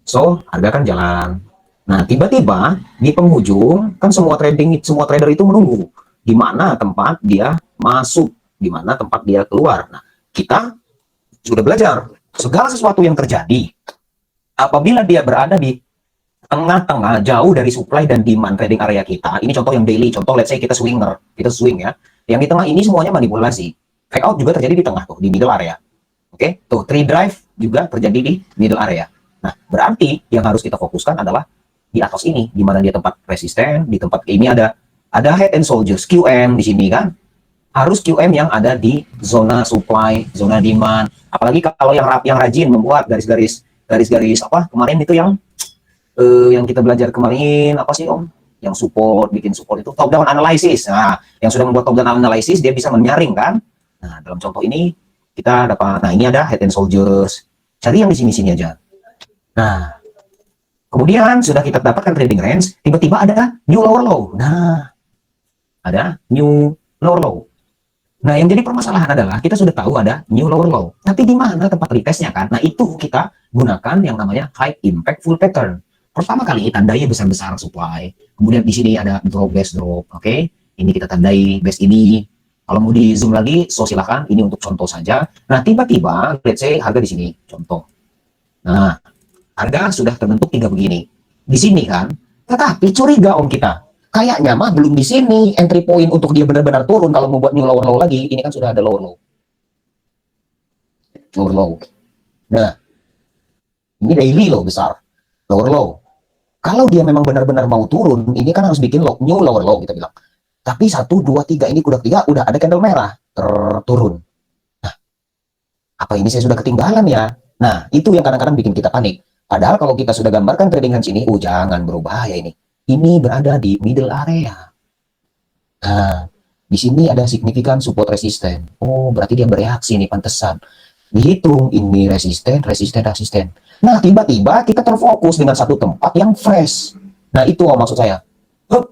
So, harga kan jalan. Nah, tiba-tiba di penghujung kan semua trader itu menunggu di mana tempat dia masuk, di mana tempat dia keluar. Nah, kita sudah belajar segala sesuatu yang terjadi apabila dia berada di tengah-tengah jauh dari supply dan demand trading area kita. Ini contoh yang daily, contoh let's say kita swinger, kita swing ya. Yang di tengah ini semuanya manipulasi. Fake out juga terjadi di tengah tuh, di middle area. Oke, tuh trade drive juga terjadi di middle area. Nah, berarti yang harus kita fokuskan adalah di atas ini, di mana dia tempat resisten, di tempat ini ada head and shoulders, QM di sini kan. harus QM yang ada di zona supply, zona demand. Apalagi kalau yang rajin membuat garis-garis apa kemarin itu yang kita belajar kemarin apa sih Om? Yang bikin support itu top down analysis. Nah, yang sudah membuat top down analysis dia bisa menyaring kan. Nah, dalam contoh ini kita dapat, nah ini ada head and shoulders. Cari yang di sini-sini aja. Nah, kemudian sudah kita dapatkan trading range, tiba-tiba ada new lower low. Nah, ada new lower low. Nah, yang jadi permasalahan adalah kita sudah tahu ada new lower low. Tapi di mana tempat retestnya kan? Nah, itu kita gunakan yang namanya high impact full pattern. Pertama kali tandai besar-besar supply. Kemudian di sini ada drop base drop. Oke. Ini kita tandai base ini. Kalau mau di zoom lagi, so silakan. Ini untuk contoh saja. Nah, tiba-tiba let's say harga di sini, contoh. Nah, harga sudah terbentuk 3 begini. Di sini kan, tetapi curiga Om kita. Kayaknya mah belum di sini entry point untuk dia benar-benar turun kalau mau buat new lower low lagi. Ini kan sudah ada lower low. Lower low. Nah, ini daily low besar. Lower low. Kalau dia memang benar-benar mau turun, ini kan harus bikin new lower low kita bilang. Tapi 1, 2, 3 ini udah 3 udah ada candle merah turun. Nah, apa ini saya sudah ketinggalan ya? Nah, itu yang kadang-kadang bikin kita panik. Padahal kalau kita sudah gambarkan trading hands ini, jangan berbahaya ini. Ini berada di middle area. Nah, di sini ada signifikan support resisten. Oh, berarti dia bereaksi nih, pantesan. Dihitung ini resisten. Nah, tiba-tiba kita terfokus dengan satu tempat yang fresh. Nah, itu maksud saya.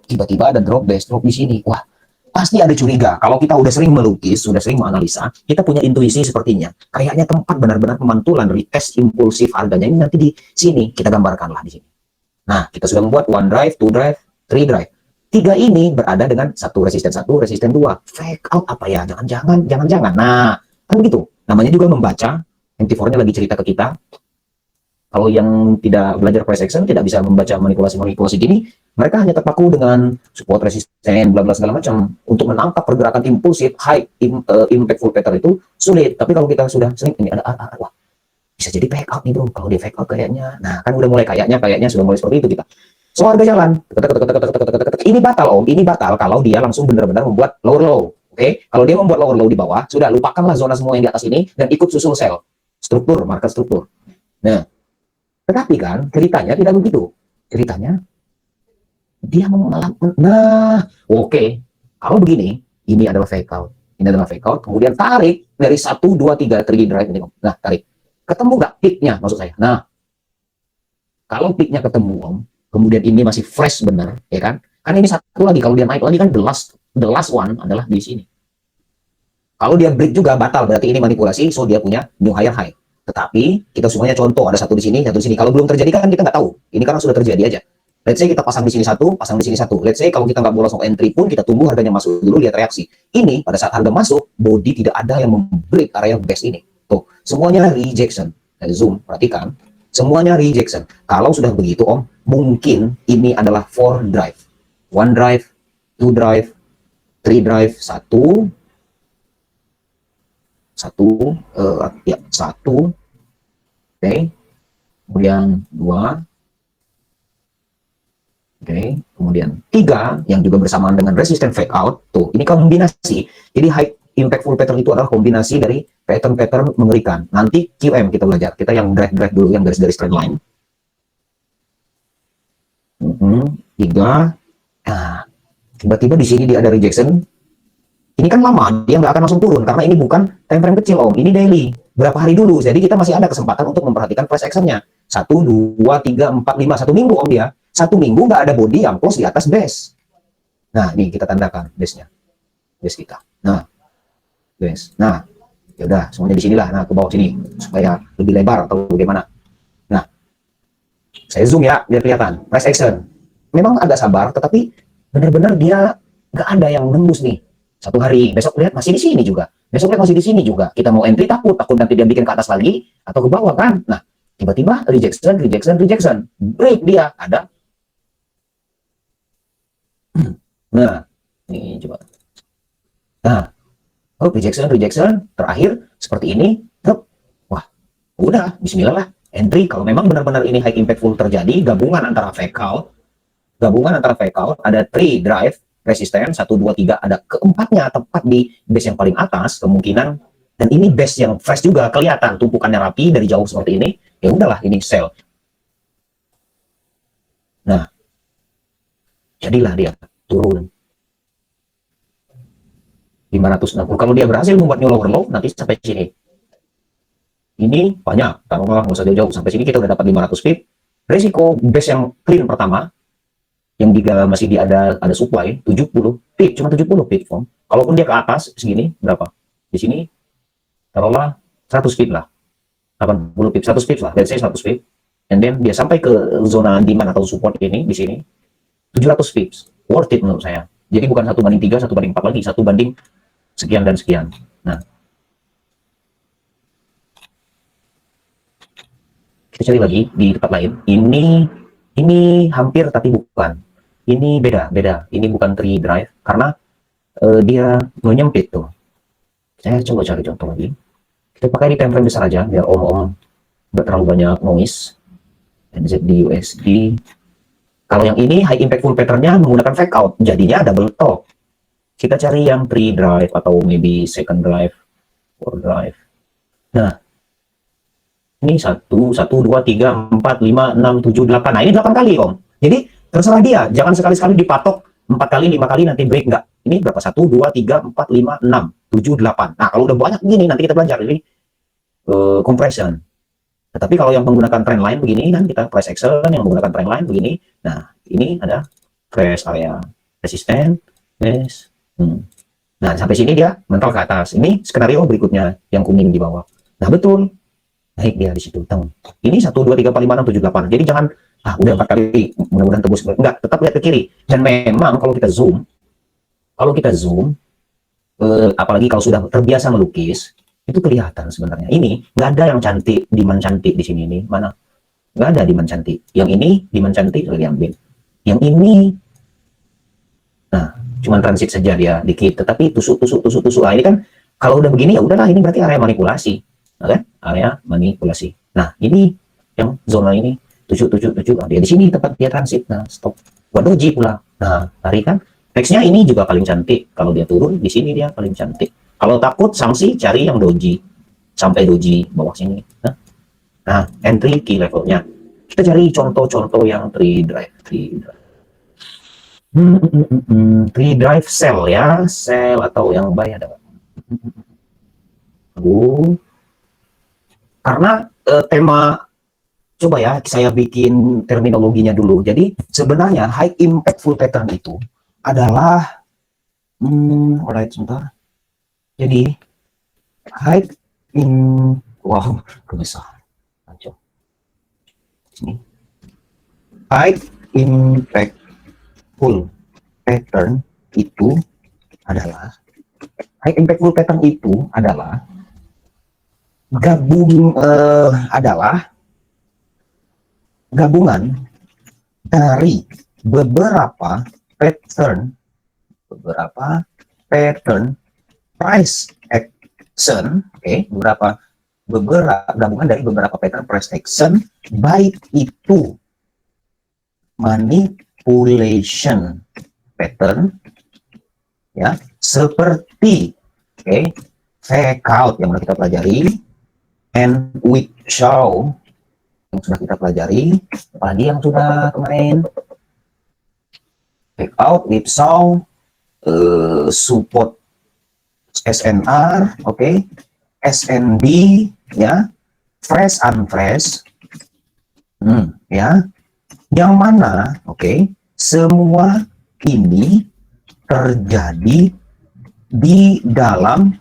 Tiba-tiba ada drop di sini. Wah, pasti ada curiga. Kalau kita udah sering melukis, sudah sering menganalisa, kita punya intuisi sepertinya. Kayaknya tempat benar-benar pemantulan retest impulsif harganya ini nanti di sini. Kita gambarkanlah di sini. Nah, kita sudah membuat 1 drive, 2 drive, 3 drive. 3 ini berada dengan satu resisten 2. Fake out apa ya? Jangan. Nah, kan begitu. Namanya juga membaca. MT4-nya lagi cerita ke kita. Kalau yang tidak belajar price action, tidak bisa membaca manipulasi gini, mereka hanya terpaku dengan support resisten, bla bla segala macam. Untuk menangkap pergerakan impulsif, high impactful pattern itu sulit. Tapi kalau kita sudah sering, ini ada wah, bisa jadi fake out nih bro. Kalau dia fake out kayaknya, nah kan udah mulai kayaknya sudah mulai seperti itu kita. So harga jalan, ini batal Om, ini batal kalau dia langsung benar-benar membuat lower low. Oke, kalau dia membuat lower low di bawah, sudah lupakanlah zona semua yang di atas ini dan ikut susul sell struktur, market struktur. Nah, tetapi kan ceritanya tidak begitu. Ceritanya dia nah, oke. Kalau begini, ini adalah fake out. Ini adalah fake out. Kemudian tarik dari 1, 2, 3 3 drive ini. Nah, tarik. Ketemu nggak peaknya maksud saya? Nah, kalau peaknya ketemu Om, kemudian ini masih fresh benar, ya kan? Kan ini satu lagi, kalau dia naik lagi kan the last one adalah di sini. Kalau dia break juga batal, berarti ini manipulasi, so dia punya new higher high. Tetapi kita semuanya contoh, ada satu di sini, satu di sini. Kalau belum terjadi kan kita nggak tahu. Ini karena sudah terjadi aja. Let's say kita pasang di sini satu, pasang di sini satu. Let's say kalau kita nggak mau langsung entry pun, kita tunggu harganya masuk dulu, lihat reaksi. Ini pada saat harga masuk, body tidak ada yang membreak area base ini. Tuh, semuanya rejection. Zoom, perhatikan. Semuanya rejection. Kalau sudah begitu Om, mungkin ini adalah 4 drive. 1 drive, 2 drive, 3 drive, 1, oke, kemudian 2, oke, kemudian 3 yang juga bersamaan dengan resisten fake out. Tuh, ini kombinasi. Jadi high impactful pattern itu adalah kombinasi dari pattern-pattern mengerikan. Nanti QM kita belajar. Kita yang drive dulu, yang garis-garis trend line. 3. Nah, tiba-tiba di sini dia ada rejection. Ini kan lama, dia nggak akan langsung turun karena ini bukan time frame kecil Om, ini daily. Berapa hari dulu, jadi kita masih ada kesempatan untuk memperhatikan price action-nya. 1, 2, 3, 4, 5, 1 minggu Om dia. 1 minggu nggak ada body yang close di atas base. Nah, ini kita tandakan base-nya. Base kita. Nah, base. Nah, ya udah semuanya di sinilah. Nah, ke bawah sini supaya lebih lebar atau bagaimana. Nah, saya zoom ya, biar kelihatan. Price action. Memang agak sabar, tetapi benar-benar dia nggak ada yang nembus nih. 1 hari, besok lihat masih di sini juga. Besok lihat masih di sini juga. Kita mau entry takut nanti dia bikin ke atas lagi atau ke bawah kan. Nah, tiba-tiba rejection. Break dia ada. Nah, ini coba. Nah, rejection terakhir seperti ini. Wah, udah bismillah lah. Entry kalau memang benar-benar ini high impactful terjadi, gabungan antara fake out ada 3 drive resisten 1, 2, 3, ada keempatnya tepat di base yang paling atas, kemungkinan, dan ini base yang fresh juga, kelihatan tumpukannya rapi dari jauh seperti ini, ya udahlah ini sell. Nah, jadilah dia turun 560. Kalau dia berhasil membuat new lower low, nanti sampai sini. Ini banyak, taruhlah nggak usah jauh-jauh, sampai sini kita udah dapat 500 pip. Resiko base yang clean pertama, yang masih ada supply 70 pip, cuma 70 pip. Kalaupun dia ke atas segini, berapa? Di sini taruhlah 100 pip lah, 80 pip, 100 pip lah, let's say 100 pip. And then dia sampai ke zona demand atau support ini, di sini 700 pips, worth it menurut saya. Jadi bukan 1/3, 1/4 lagi, 1 banding sekian dan sekian. Nah, kita cari lagi di tempat lain. Ini hampir tapi bukan. Ini beda. Ini bukan tree drive karena dia menyempit tuh. Saya coba cari contoh lagi. Kita pakai di time frame besar aja biar om nggak terlalu banyak noise. NZD USD. Kalau yang ini high impactful patternnya menggunakan fake out, jadinya double top. Kita cari yang tree drive atau maybe second drive, four drive. Nah, ini 1, 2, 3, 4, 5, 6, 7, 8. Nah, ini 8 kali, Om. Jadi, terserah dia. Jangan sekali-sekali dipatok 4 kali, 5 kali, nanti break. Enggak. Ini berapa? 1, 2, 3, 4, 5, 6, 7, 8. Nah, kalau udah banyak begini, nanti kita belajar. Ini compression. Tetapi kalau yang menggunakan trend line begini, kan kita price action yang menggunakan trend line begini. Nah, ini ada fresh area resisten. Yes. Nah, sampai sini dia mental ke atas. Ini skenario berikutnya, yang kuning di bawah. Nah, betul. Naik dia di situ. Ini 1, 2, 3, 4, 5, 6, 7, 8. Jadi jangan, udah 4 kali, mudah-mudahan tembus. Enggak, tetap lihat ke kiri. Dan memang kalau kita zoom, apalagi kalau sudah terbiasa melukis, itu kelihatan sebenarnya. Ini nggak ada yang cantik, demand cantik di sini nih. Mana? Nggak ada demand cantik. Yang ini demand cantik udah diambil. Yang ini, nah, cuman transit saja dia dikit. Tetapi tusuk. Nah, ini kan kalau udah begini ya udahlah, ini berarti area manipulasi. Nah, kan? Area manipulasi. Nah, ini yang zona ini tusuk. Nah, dia di sini tempat dia transit. Nah, stop. Buat doji pula. Nah, tarikan. Nextnya ini juga paling cantik. Kalau dia turun di sini dia paling cantik. Kalau takut sanksi, cari yang doji sampai doji bawah sini. Nah, entry key levelnya. Kita cari contoh-contoh yang tree drive. Tree drive sell ya, sell atau yang buy ada. Karena tema, coba ya saya bikin terminologinya dulu. Jadi sebenarnya high impactful pattern itu adalah alright, sebentar. Jadi high besar. Ini high impactful pattern itu adalah gabungan dari beberapa pattern price action, gabungan dari beberapa pattern price action, baik itu manipulation pattern ya, seperti fake out yang sudah kita pelajari, and weak show yang sudah kita pelajari, apalagi yang sudah kemarin fake out, weak show, support SNR, SND ya, fresh unfresh, ya, yang mana semua ini terjadi di dalam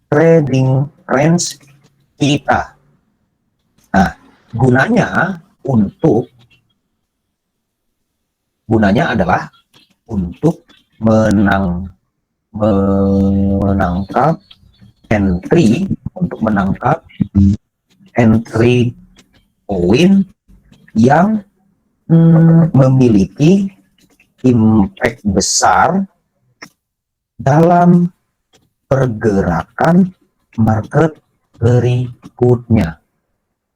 trading range kita. Nah, gunanya adalah untuk menangkap entry point yang memiliki impact besar dalam pergerakan market berikutnya.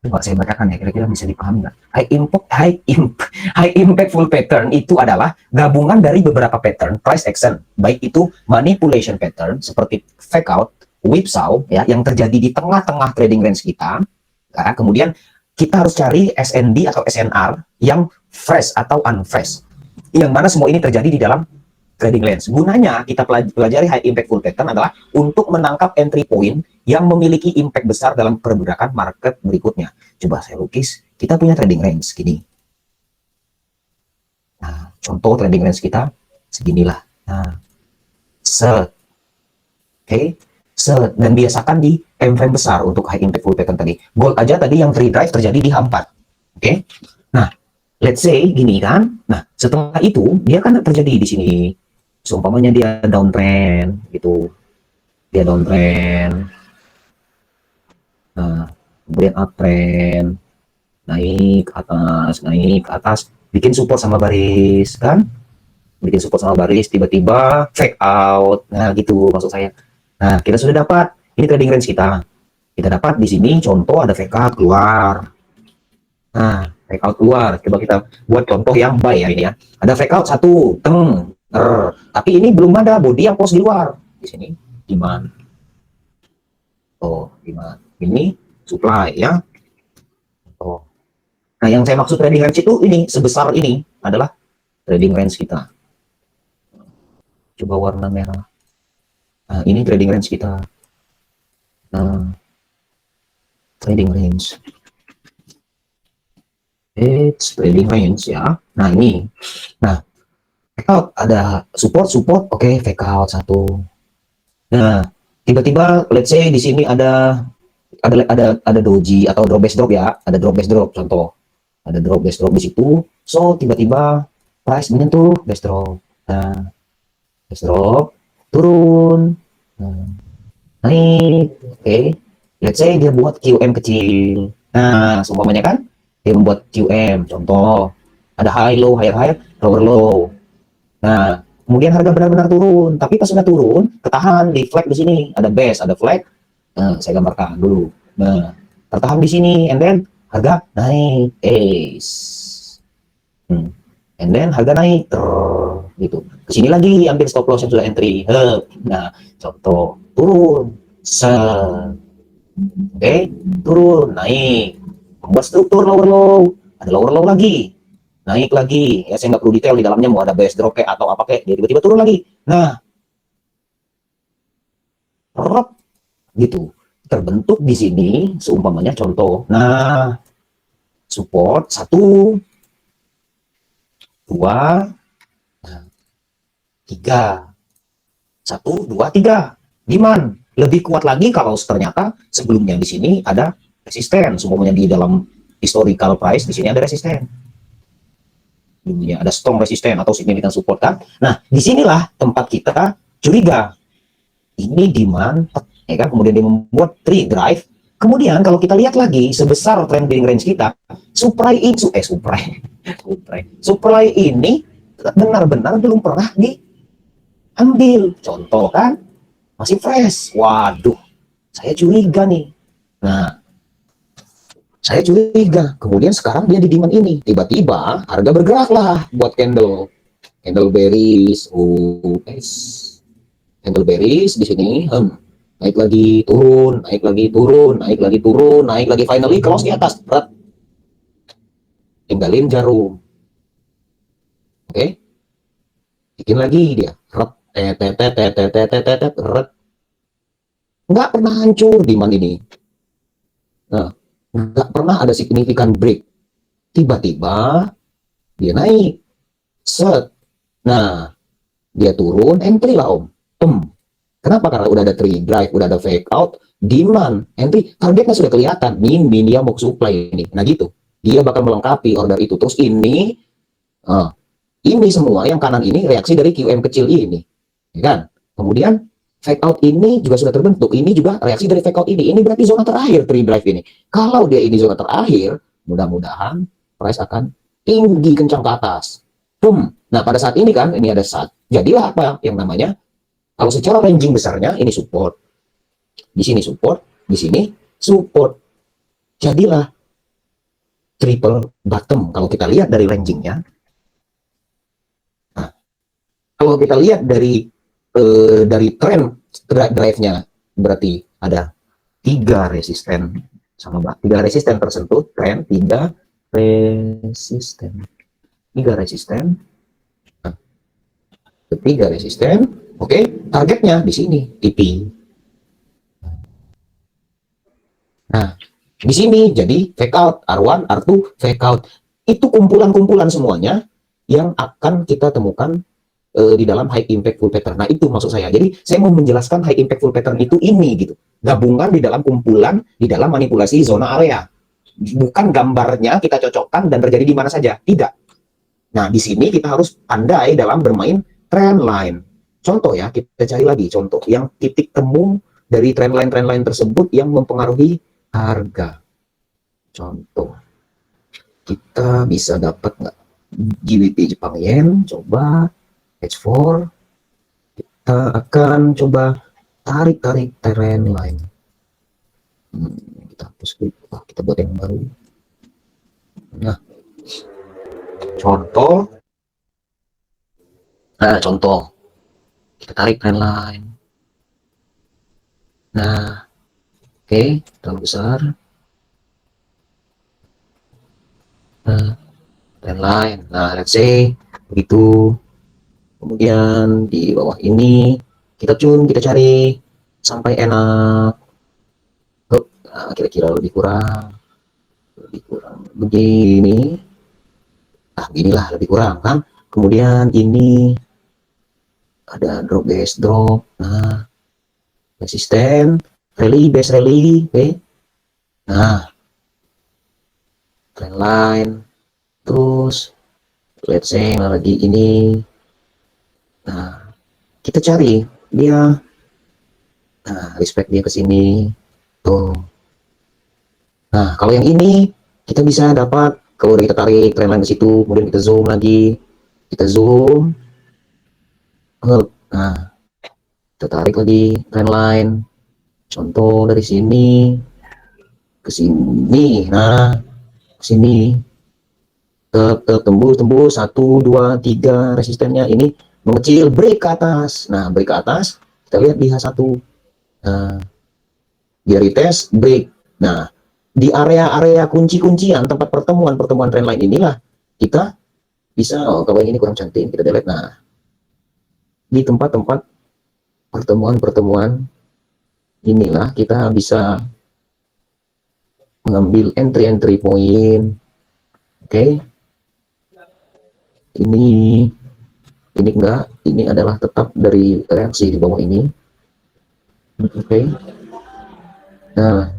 Coba saya bacakan ya, kira-kira bisa dipahami nggak? High impactful pattern itu adalah gabungan dari beberapa pattern price action, baik itu manipulation pattern seperti fake out, whipsaw ya, yang terjadi di tengah-tengah trading range kita. Ya, kemudian kita harus cari SND atau SNR yang fresh atau unfresh, yang mana semua ini terjadi di dalam trading range. Gunanya kita pelajari high impactful pattern adalah untuk menangkap entry point yang memiliki impact besar dalam pergerakan market berikutnya. Coba saya lukis, kita punya trading range gini. Nah, contoh trading range kita seginilah. Nah, set. Oke, set. Dan biasakan di time frame besar untuk high impactful pattern tadi. Gold aja tadi yang 3 drive terjadi di H4. Oke. Nah, let's say gini kan. Nah, setelah itu dia kan terjadi di sini. Seumpamanya dia downtrend gitu, dia downtrend, nah kemudian uptrend, naik ke atas, bikin support sama baris kan, bikin support sama baris, tiba-tiba fake out, nah gitu maksud saya. Nah kita sudah dapat, ini trading range kita dapat di sini contoh ada fake out keluar, nah fake out keluar, coba kita buat contoh yang buy ya ini ya, ada fake out satu, tapi ini belum ada body yang pos di luar. Di sini demand. Oh, demand. Ini supply ya. Oh. Nah, yang saya maksud trading range itu ini sebesar ini adalah trading range kita. Coba warna merah. Nah, ini trading range kita. Nah, trading range. It's trading range ya. Nah, ini. Nah, fake out ada support, oke, fake out satu. Nah, tiba-tiba let's say di sini ada doji atau drop base drop ya, ada drop base drop contoh. Ada drop base drop di situ. So, tiba-tiba price menyentuh base drop. Nah, base drop turun. Nah, naik. Oke. Let's say dia buat QM kecil. Nah, seumpamanya kan dia membuat QM contoh. Ada high low, higher high, lower low. Nah, kemudian harga benar-benar turun, tapi pas sudah turun, ketahan di flag di sini, ada base, ada flag. Nah, saya gambarkan dulu. Nah, tertahan di sini, and then harga naik, and then harga naik, gitu. Kesini lagi ambil stop loss yang sudah entry, nah, contoh turun, oke, turun, naik, membuat struktur lower low, ada lower low lagi, naik lagi ya, saya nggak perlu detail di dalamnya mau ada base drop kayak atau apa kayak, dia tiba-tiba turun lagi, nah gitu terbentuk di sini seumpamanya contoh, nah support 1 2 3 1 2 3 demand lebih kuat lagi kalau ternyata sebelumnya di sini ada resisten, seumpamanya di dalam historical price di sini ada resisten, ada strong resisten atau significant support kan. Nah, disinilah tempat kita curiga. Ini demand, ya kan? Kemudian dia membuat 3 drive. Kemudian kalau kita lihat lagi sebesar trending range kita, supply ini benar-benar belum pernah diambil. Contoh kan, masih fresh. Waduh, saya curiga nih. Nah, saya curiga. Kemudian sekarang dia di demand ini. Tiba-tiba harga bergerak lah buat candle bearish. Candle bearish di sini. Naik lagi turun, naik lagi turun, naik lagi turun, naik lagi finally close di atas. Tinggalin jarum. Oke. Bikin lagi dia. Nggak pernah hancur demand ini. Nah, nggak pernah ada signifikan break. Tiba-tiba dia naik, set. Nah, dia turun, entry lah om. Kenapa? Karena udah ada 3 drive, udah ada fake out, demand, entry, targetnya sudah kelihatan. Ini dia mau supply ini. Nah gitu, dia bakal melengkapi order itu. Terus ini semua yang kanan ini reaksi dari QM kecil ini, ya kan? Kemudian fake out ini juga sudah terbentuk. Ini juga reaksi dari fake out ini. Ini berarti zona terakhir 3 drive ini. Kalau dia ini zona terakhir, mudah-mudahan price akan tinggi kencang ke atas. Nah pada saat ini kan, ini ada saat. Jadilah apa yang namanya, kalau secara ranging besarnya ini support. Di sini support, di sini support. Jadilah triple bottom. Kalau kita lihat dari rangingnya, nah, kalau kita lihat dari trend drive-nya, berarti ada tiga resisten tersentuh, trend resisten, tiga resisten, nah, tiga resisten. Oke, targetnya di sini TP. Nah, di sini jadi fake out, R1, R2, fake out. Itu kumpulan-kumpulan semuanya yang akan kita temukan di dalam high impact full pattern. Nah, itu maksud saya. Jadi, saya mau menjelaskan high impact full pattern itu ini gitu. Gabungan di dalam kumpulan, di dalam manipulasi zona area. Bukan gambarnya kita cocokkan dan terjadi di mana saja. Tidak. Nah, di sini kita harus pandai dalam bermain trend line. Contoh ya, kita cari lagi contoh yang titik temu dari trend line tersebut yang mempengaruhi harga. Contoh, kita bisa dapat nggak GBP Jepang Yen? Coba H4. Kita akan coba tarik trend line. Kita hapus dulu. Kita buat yang baru. Nah, contoh. Kita tarik trend line. Nah, oke, terlalu besar. Nah, trend line. Nah, let's say begitu. Kemudian di bawah ini kita cari sampai enak. Nah, kira-kira lebih kurang begini. Nah, beginilah lebih kurang kan. Kemudian ini ada drop base drop. Nah, resisten, base rally, oke. Nah, trend line, terus let's say lagi ini. Nah, kita cari dia. Nah, respect dia ke sini. Tuh. Nah, kalau yang ini kita bisa dapat kalau kita tarik trend line ke situ, kemudian kita zoom lagi. Kita zoom. Nah, kita tarik lagi trend line. Contoh dari sini ke sini. Nah, ke sini. Tembus 1 2 3 resistennya ini mengecil, break ke atas. Nah, break ke atas, kita lihat di H1. Nah, dia retest, break. Nah, di area-area kunci-kuncian tempat pertemuan trendline inilah kita bisa, kalau ini kurang cantik, kita delete. Nah, di tempat-tempat pertemuan inilah kita bisa mengambil entry point. Oke. Ini enggak, ini adalah tetap dari reaksi di bawah ini. Oke. Nah,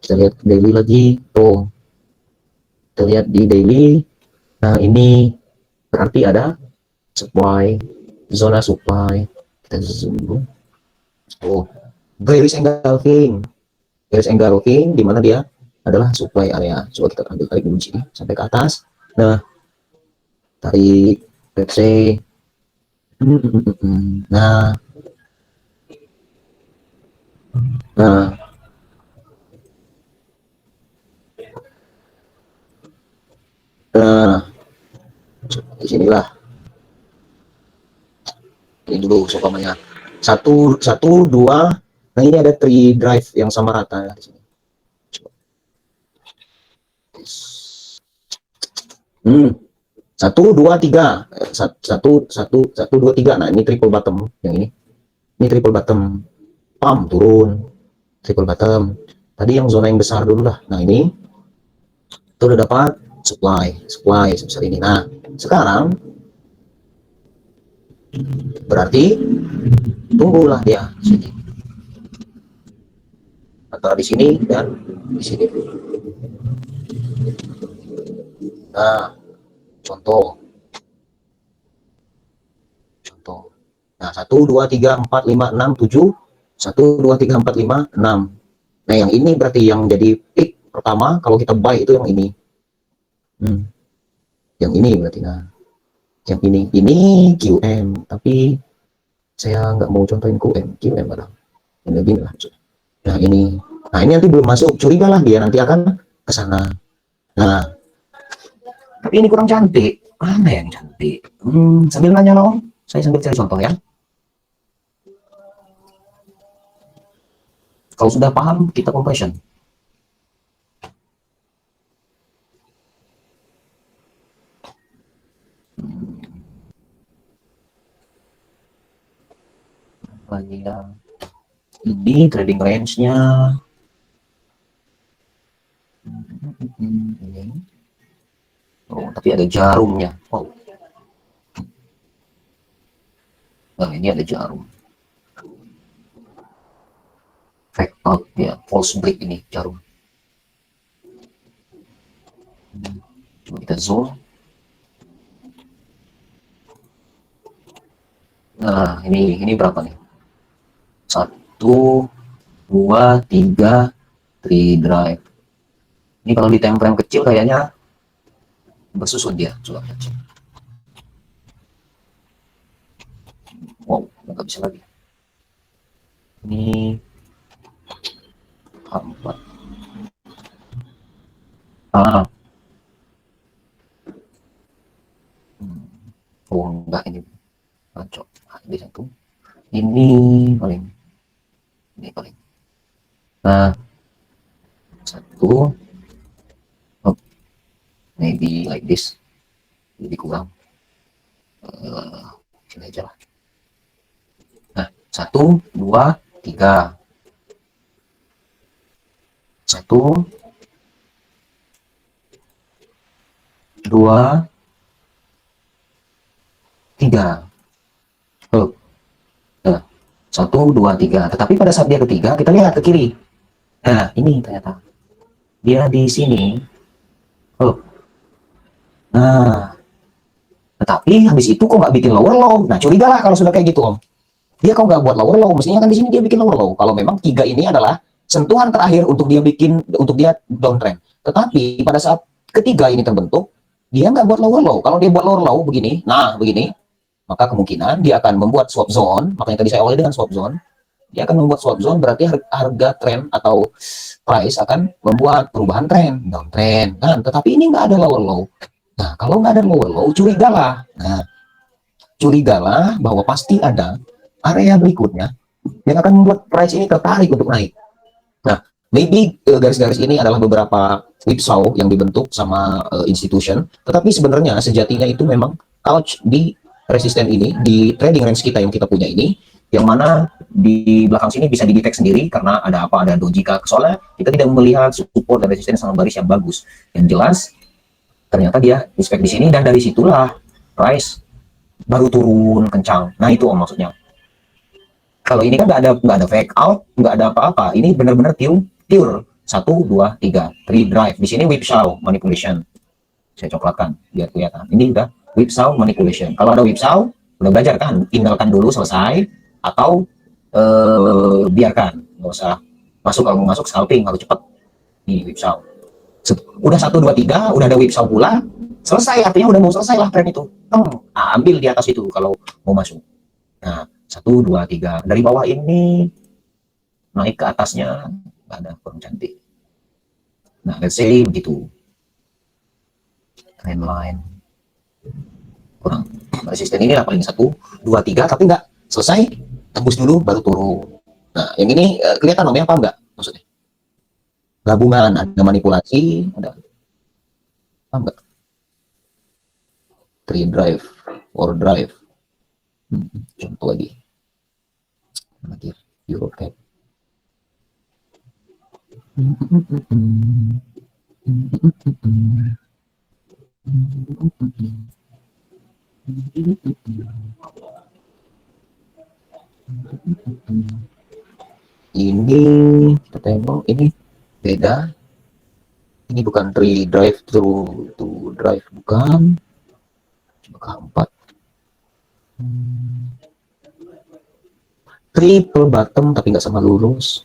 kita lihat daily lagi. Tuh, kita lihat di daily. Nah, ini berarti ada supply, zona supply. Kita zoom dulu. Oh, bearish engulfing, di mana dia adalah supply area. Coba kita tarik dulu sini sampai ke atas. Nah, tarik, let's say. Nah, di sinilah. Ini dulu seumpamanya 1 2. Nah, ini ada 3 drive yang sama rata di sini. 1 2 3. 1 2 3. Nah, ini triple bottom yang ini. Ini triple bottom. Pump turun. Triple bottom. Tadi yang zona yang besar dulu lah. Nah, ini itu udah dapat supply sebesar ini. Nah, sekarang berarti tunggulah dia sini antara di sini dan di sini. Nah, contoh. Nah, 1 2 3 4 5 6 7. 1 2 3 4 5 6. Nah, yang ini berarti yang jadi peak pertama kalau kita buy itu yang ini. Yang ini berarti. Nah, yang ini QM, tapi saya nggak mau contohin QM ada ini begini lah. Nah, ini nanti belum masuk, curigalah dia nanti akan ke sana. Nah, tapi ini kurang cantik. Mana yang cantik? Sambil nanya loh. Saya sambil cari contoh ya. Kalau sudah paham, kita compression. Lagi ya. Ini trading range-nya. Ini. Oh, tapi ada jarumnya. Oh. Nah, ini ada jarum. Fake out ya, false break ini jarum. Coba kita zoom. Nah, ini berapa nih? 1, 2, 3, 3 drive. Ini kalau di time frame kecil kayaknya bersusun dia. Coba kita cek. Wow, nggak bisa lagi. Ini H4. Ah, oh enggak ini ngaco. Ini satu. Ini paling. Ini paling. Nah, satu. Oh, maybe like this. Lebih kurang. Sini aja lah. Nah, 1, 2, 3. 1, 2, 3. Oh, nah, 1, 2, 3. Tetapi pada saat dia ketiga, kita lihat ke kiri. Nah, ini ternyata dia di sini. Oh, nah, tetapi habis itu kok nggak bikin lower low? Nah, curiga lah kalau sudah kayak gitu, Om. Dia kok nggak buat lower low? Mestinya kan di sini dia bikin lower low. Kalau memang tiga ini adalah sentuhan terakhir untuk dia downtrend. Tetapi pada saat ketiga ini terbentuk, dia nggak buat lower low. Kalau dia buat lower low begini, nah begini, maka kemungkinan dia akan membuat swap zone. Makanya tadi saya awali dengan swap zone. Dia akan membuat swap zone, berarti harga trend atau price akan membuat perubahan trend, downtrend kan. Tetapi ini nggak ada lower low. Nah, kalau nggak ada lower low, curigalah. Nah, curigalah bahwa pasti ada area berikutnya yang akan membuat price ini tertarik untuk naik. Nah, maybe garis-garis ini adalah beberapa whipsaw yang dibentuk sama institution, tetapi sebenarnya sejatinya itu memang couch di resisten ini, di trading range kita yang kita punya ini, yang mana di belakang sini bisa didetek sendiri karena ada apa, ada dojika. Soalnya kita tidak melihat support dan resisten sama baris yang bagus. Yang jelas, ternyata dia inspect di sini dan dari situlah price baru turun kencang. Nah itu om maksudnya. Kalau ini kan nggak ada fake out, nggak ada apa-apa. Ini benar-benar pure 1, 2, 3, 3 drive. Di sini whipsaw manipulation. Saya coklatkan biar kelihatan. Ini udah whipsaw manipulation. Kalau ada whipsaw, udah belajar kan, tinggalkan dulu selesai atau biarkan, nggak usah masuk. Kalau mau masuk scalping harus cepat. Ini whipsaw. Udah 1, 2, 3, udah ada whipsaw pula, selesai, artinya udah mau selesai lah tren itu. Ambil di atas itu kalau mau masuk. Nah, 1, 2, 3 dari bawah ini naik ke atasnya nggak ada, kurang cantik. Nah, let's say begitu. Trendline kurang. Resisten ini lah paling 1, 2, 3, tapi nggak selesai, tembus dulu baru turun. Nah, yang ini kelihatan om ya, apa enggak maksudnya? Gabungan, ada manipulasi, ada apa enggak? Three drive, or drive. Contoh lagi. Eurocap. Ini kita tengok, ini beda. Ini bukan drive through to drive, bukan. Coba keempat. Triple bottom tapi nggak sama lurus.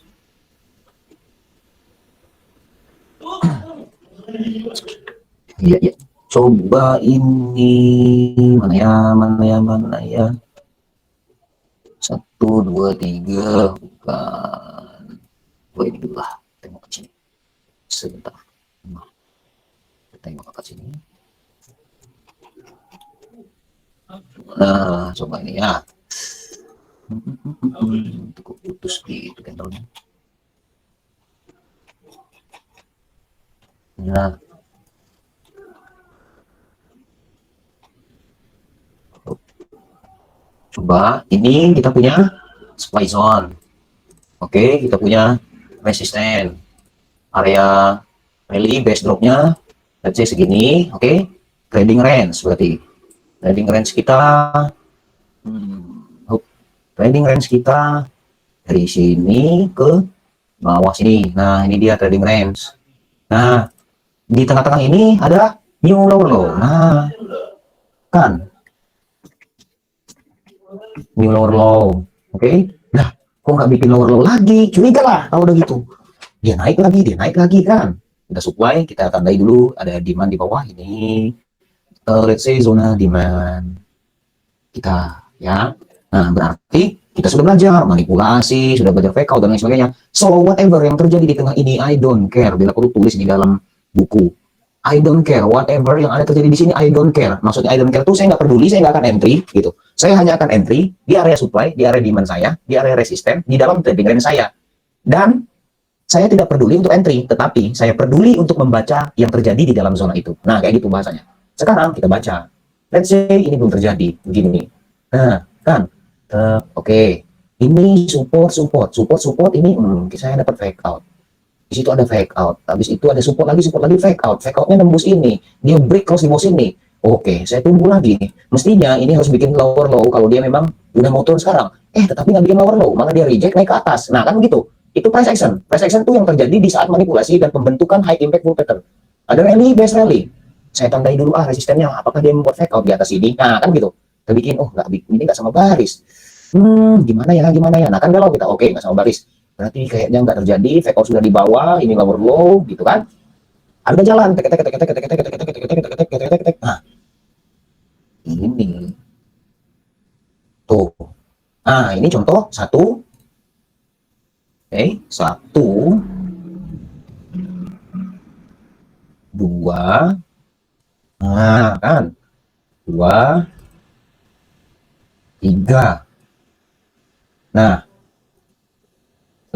Iya, iya. Coba ini mana ya? 1, 2, 3 bukan. Oh ini dulu lah. Tengok ke sini. Sebentar. tengok ke sini. Nah, coba ini ya. Kok putus gitu candlenya. Nah, coba ini kita punya supply zone. Oke, kita punya resisten. Area rally base dropnya let's say segini. Oke, trading range berarti. Trading range kita trading range kita dari sini ke bawah sini. Nah, ini dia trading range. Nah, di tengah-tengah ini ada new lower low. Nah, kan new lower low. Oke. Nah, kok nggak bikin lower low lagi? Curiga lah kalau udah gitu. Dia naik lagi kan. Kita supply, kita tandai dulu ada demand di bawah ini. Let's say zona demand kita ya. Nah, berarti kita sudah belajar manipulasi, sudah belajar fake out dan lain sebagainya. So whatever yang terjadi di tengah ini, I don't care. Bila perlu tulis di dalam buku. I don't care. Whatever yang ada terjadi di sini, I don't care. Maksudnya I don't care tuh saya nggak peduli, saya nggak akan entry gitu. Saya hanya akan entry di area supply, di area demand saya, di area resisten, di dalam trading range saya. Dan saya tidak peduli untuk entry, tetapi saya peduli untuk membaca yang terjadi di dalam zona itu. Nah, kayak gitu bahasanya. Sekarang kita baca. Let's say ini belum terjadi, begini. Nah, kan? Oke. Ini support ini saya dapat fake out. Di situ ada fake out. Habis itu ada support lagi fake out. Fake outnya nembus ini. Dia break close di bawah sini. Oke, saya tunggu lagi. Mestinya ini harus bikin lower low kalau dia memang udah mau turun sekarang. Tetapi nggak bikin lower low, malah dia reject naik ke atas. Nah, kan begitu. Itu price action. Price action itu yang terjadi di saat manipulasi dan pembentukan high impact full pattern. Ada rally, base rally. Saya tandai dulu resistennya. Apakah dia membuat fake out di atas ini? Nah, kan gitu. Kita bikin, nggak bikin, ini nggak sama baris. Gimana ya? Nah, kan kalau kita oke, nggak sama baris. Berarti kayaknya nggak terjadi, fake out sudah di bawah, ini lower low, gitu kan. Harga jalan, nah, ini. Tuh. Nah, ini contoh satu. Satu, dua, nah kan, dua, tiga. Nah,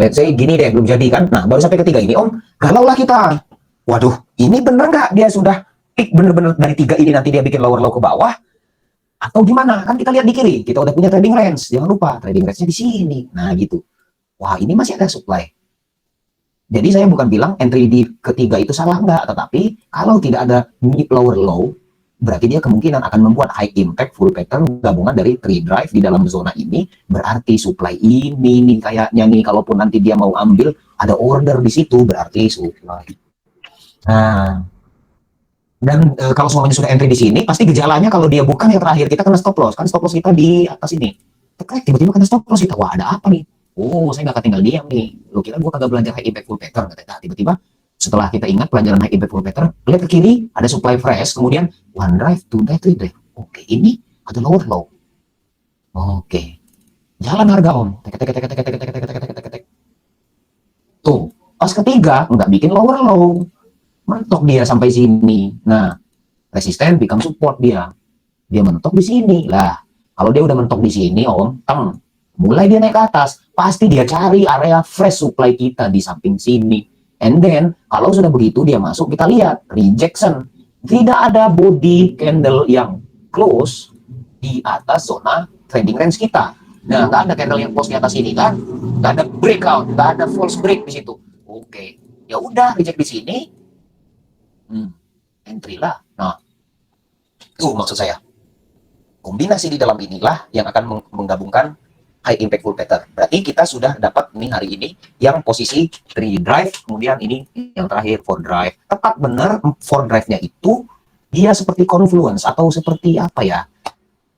let's say gini deh, belum jadi kan. Nah, baru sampai ketiga ini, Om, galau lah kita. Waduh, ini bener nggak dia sudah pick bener-bener dari tiga ini nanti dia bikin lower low ke bawah? Atau gimana? Kan kita lihat di kiri, kita udah punya trading range. Jangan lupa, trading range-nya di sini. Nah, gitu. Wah, ini masih ada supply. Jadi saya bukan bilang entry di ketiga itu salah enggak, tetapi kalau tidak ada mid lower low, berarti dia kemungkinan akan membuat high impact full pattern gabungan dari 3 drive di dalam zona ini, berarti supply ini nih kayaknya nih, kalaupun nanti dia mau ambil ada order di situ berarti supply. Nah, dan kalau semuanya sudah entry di sini, pasti gejalanya kalau dia bukan yang terakhir kita kena stop loss, kan stop loss kita di atas ini. Tiba-tiba kena stop loss kita, wah ada apa nih? Oh, saya nggak akan tinggal diam nih. Lo kira gue kagak belajar high impact full pattern? Nah, tiba-tiba setelah kita ingat pelajaran high impact full pattern, lihat ke kiri ada supply fresh, kemudian one drive, two drive, three drive. Oke, ini ada lower low. Oke, jalan harga om. Tuh, pas ketiga nggak bikin lower low, mentok dia sampai sini. Nah, resisten become support dia mentok di sini lah. Kalau dia udah mentok di sini om, mulai dia naik ke atas, pasti dia cari area fresh supply kita di samping sini. And then kalau sudah begitu dia masuk, kita lihat rejection, tidak ada body candle yang close di atas zona trading range kita. Nah, nggak ada candle yang close di atas ini kan, nggak ada breakout, nggak ada false break di situ. Oke, ya udah reject di sini, entry lah. Nah, itu maksud saya. Kombinasi di dalam inilah yang akan menggabungkan high impact full pattern. Berarti kita sudah dapat nih hari ini yang posisi 3 drive, kemudian ini yang terakhir 4 drive. Tepat benar 4 drive-nya itu dia seperti confluence atau seperti apa ya?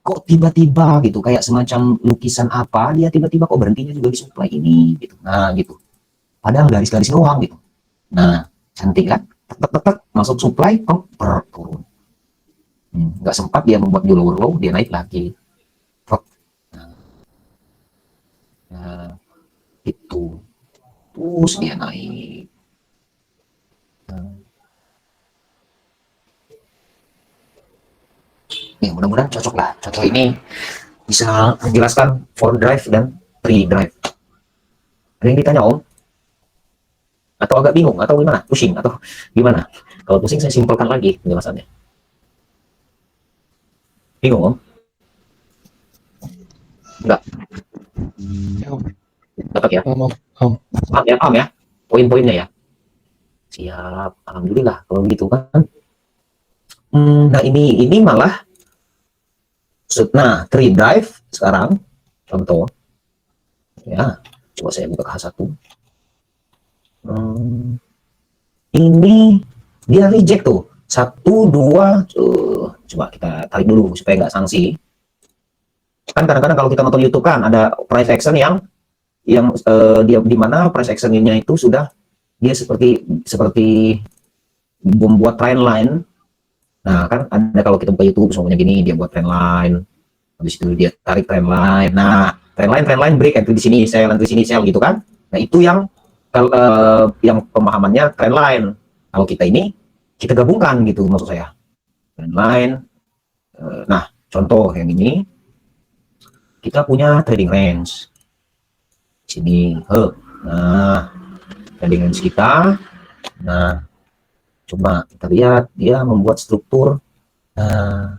Kok tiba-tiba gitu kayak semacam lukisan apa, dia tiba-tiba kok berhentinya juga di supply ini gitu. Nah, gitu. Padahal garis-garis doang gitu. Nah, cantik kan? Tek masuk supply, turun. Nggak sempat dia membuat di lower low, dia naik lagi. Nah, itu terus dia naik. Nah, cocok lah. Contoh ini bisa menjelaskan 4 drive dan 3 drive. Ada yang ditanya Om? Atau agak bingung? Atau gimana? Pusing? Atau gimana? Kalau pusing saya simpelkan lagi penjelasannya. Bingung Om? Enggak? Ya, Om. Dapat ya? Paham, Om. Paham ya? Poin-poinnya ya? Siap. Alhamdulillah kalau begitu kan. Nah ini malah, nah 3 drive sekarang, contoh. Ya, coba saya buka H1. Ini dia reject tuh. 1, 2, coba kita tarik dulu supaya nggak sanksi. Kan kadang-kadang kalau kita nonton YouTube kan ada price action yang dia di mana price action-nya itu sudah dia seperti membuat trend line. Nah, kan ada kalau kita buka YouTube semuanya gini, dia buat trend line. Habis itu dia tarik trend line. Nah, trend line break, entry di sini sell, entry di sini sell gitu kan. Nah, itu yang pemahamannya trend line. Kalau kita ini kita gabungkan gitu maksud saya. Trend line. Nah, contoh yang ini kita punya trading range. Sini, nah, trading range kita. Nah, coba kita lihat dia membuat struktur. Nah,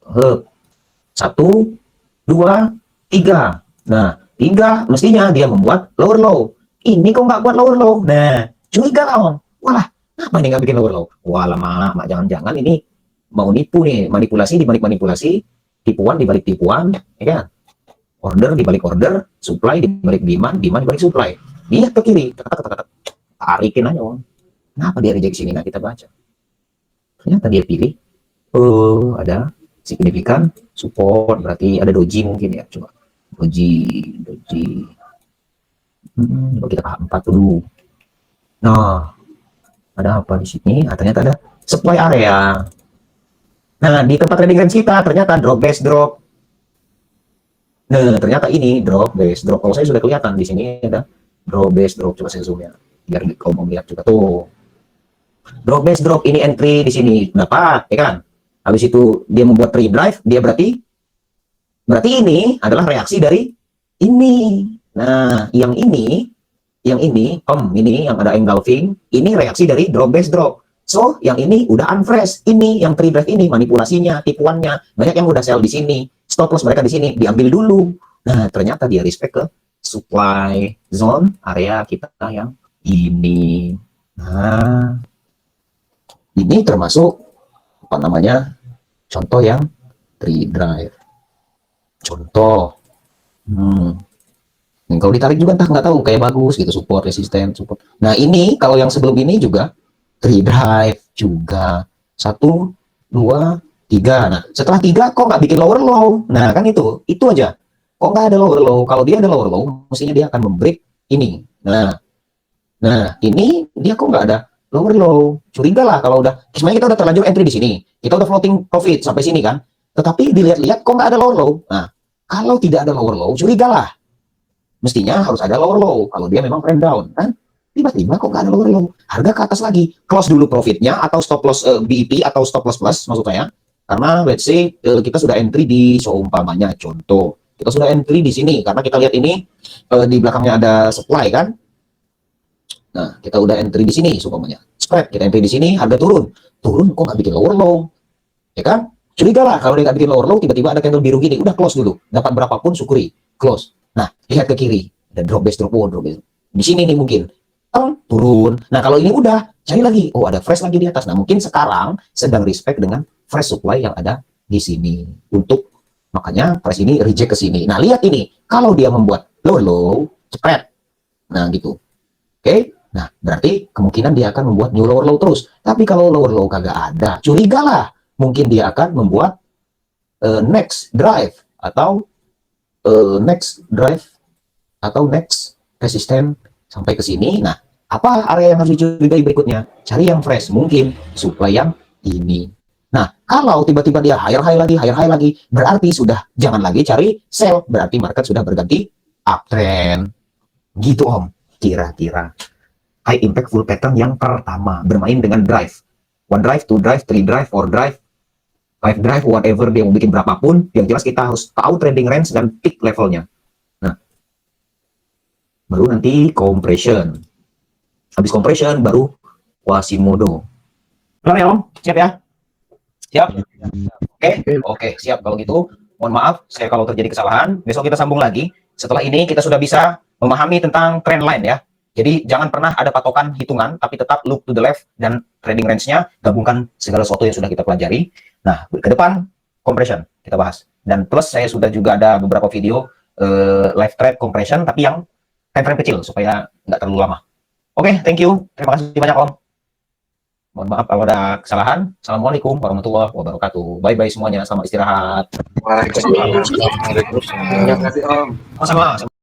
1, 2, 3. Nah, 3 mestinya dia membuat lower low. Ini kok nggak buat lower low. Nah, curiga Om. Walah, apa ini nggak bikin lower low? Walah, mak jangan-jangan ini mau nipu nih, manipulasi di balik manipulasi, tipuan di balik tipuan, ya kan? Order di balik order, supply di balik demand, demand di balik supply. Lihat ke kiri, tarikin aja Om. Kenapa dia reject sini? Nah, kita baca. Ternyata dia pilih, ada signifikan support, berarti ada doji mungkin ya. Coba doji. Coba kita paham 4 dulu. Nah, ada apa di sini? Nah, ternyata ada supply area. Nah, di tempat trading range kita ternyata drop base drop. Nah, ternyata ini drop base drop. Kalau saya sudah kelihatan di sini ada drop base drop. Coba saya zoom ya, biar kau mau lihat juga tuh. Drop base drop ini entry di sini dapat, ya kan? Habis itu dia membuat 3 drive, dia berarti ini adalah reaksi dari ini. Nah, yang ini yang ada engulfing, ini reaksi dari drop base drop. So, yang ini udah unfresh. Ini yang 3 drive ini manipulasinya, tipuannya. Banyak yang udah sell di sini. Stop loss mereka di sini diambil dulu. Nah, ternyata dia respect ke supply zone area kita yang ini. Nah, ini termasuk apa namanya? Contoh yang 3 drive. Contoh. Kalau ditarik juga entah nggak tahu kayak bagus gitu, support, resisten, support. Nah, ini kalau yang sebelum ini juga 3 drive juga. 1, 2, 3. Nah, setelah 3 kok nggak bikin lower low? Nah, kan itu aja. Kok nggak ada lower low? Kalau dia ada lower low, mestinya dia akan membreak ini. Nah, ini dia kok nggak ada lower low? Curiga lah kalau udah. Sebenarnya kita udah terlanjur entry di sini. Kita udah floating profit sampai sini kan. Tetapi dilihat-lihat kok nggak ada lower low. Nah, kalau tidak ada lower low, curiga lah. Mestinya harus ada lower low kalau dia memang trend down kan. Tiba-tiba kok nggak ada lower low, harga ke atas lagi, close dulu profitnya atau stop loss BEP atau stop loss plus maksud saya. Karena let's say kita sudah entry di seumpamanya contoh kita sudah entry di sini karena kita lihat ini di belakangnya ada supply kan. Nah, kita udah entry di sini seumpamanya spread, kita entry di sini, harga turun kok nggak bikin lower low, ya kan? Curiga lah kalau dia nggak bikin lower low, tiba-tiba ada candle biru gini, udah close dulu, dapat berapapun syukuri close. Nah, lihat ke kiri, ada drop base drop base. Di sini nih mungkin turun. Nah, kalau ini udah cari lagi, oh ada fresh lagi di atas. Nah, mungkin sekarang sedang respect dengan fresh supply yang ada di sini. Untuk makanya price ini reject ke sini. Nah, lihat ini, kalau dia membuat lower low, spread. Nah, gitu. Oke. Nah, berarti kemungkinan dia akan membuat new lower low terus. Tapi kalau lower low kagak ada, curiga lah. Mungkin dia akan membuat next drive atau next resisten sampai ke sini. Nah, apa area yang harus dicurigai berikutnya? Cari yang fresh, mungkin supply yang ini. Nah, kalau tiba-tiba dia higher high lagi, berarti sudah jangan lagi cari sell, berarti market sudah berganti uptrend. Gitu Om, kira-kira. High impact full pattern yang pertama, bermain dengan drive. 1 drive, 2 drive, 3 drive, 4 drive, 5 drive, whatever dia mau bikin berapapun, yang jelas kita harus tahu trending range dan peak levelnya. Nah, baru nanti compression. Habis compression baru Quasimodo. Benar ya Om? Siap ya? Siap? Oke, siap. Kalau gitu, mohon maaf saya kalau terjadi kesalahan. Besok kita sambung lagi. Setelah ini kita sudah bisa memahami tentang trend line ya. Jadi jangan pernah ada patokan hitungan, tapi tetap look to the left dan trading range-nya, gabungkan segala sesuatu yang sudah kita pelajari. Nah, ke depan compression kita bahas. Dan plus saya sudah juga ada beberapa video live trade compression, tapi yang time frame kecil supaya nggak terlalu lama. Oke, thank you. Terima kasih banyak Om. Mohon maaf kalau ada kesalahan. Assalamualaikum warahmatullahi wabarakatuh. Bye-bye semuanya. Selamat istirahat. Waalaikumsalam. Waalaikumsalam. Terima kasih, Om. Sama-sama.